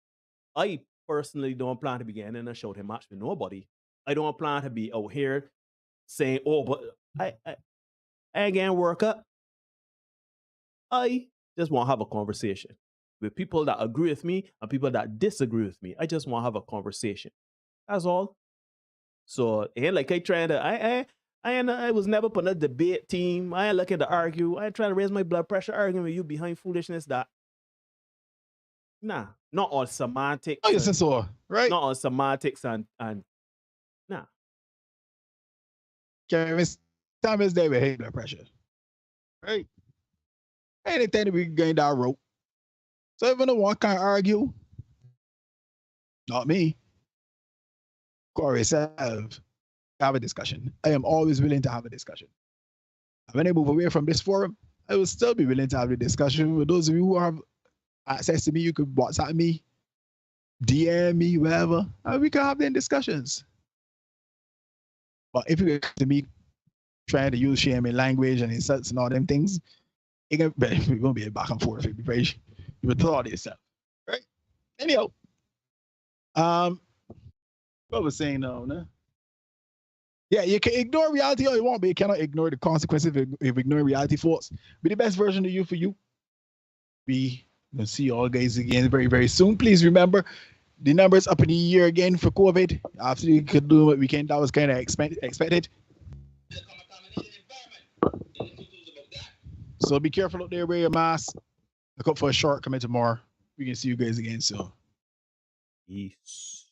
I personally don't plan to be getting in a shouting match with nobody. I don't plan to be out here saying, but I ain't getting work up. I just want to have a conversation with people that agree with me and people that disagree with me. I just want to have a conversation. That's all. So it ain't like I trying to, I was never put in a debate team. I ain't looking to argue. I ain't trying to raise my blood pressure arguing with you behind foolishness that, nah, not all semantics. Oh, yes, so, right? Not all semantics and nah. Time is day with high blood pressure. Right? Anything to be going down rope. So if anyone can't argue, not me. Corey said, have a discussion. I am always willing to have a discussion. When I move away from this forum, I will still be willing to have a discussion. With those of you who have access to me, you could WhatsApp me, DM me, whatever, and we can have then discussions. But if you come to me trying to use shaming language and insults and all them things, it's going to be a back and forth. You would thought yourself, right? Anyhow, what was saying now, no? Yeah, you can ignore reality all you want, but you cannot ignore the consequences of ignoring reality, folks. Be the best version of you for you. We will see you all guys again very, very soon. Please remember, the numbers up in the year again for COVID. After you could do what we can, that was kind of expected. So be careful out there, wear your mask. Look up for a short coming tomorrow. We can see you guys again soon. Peace.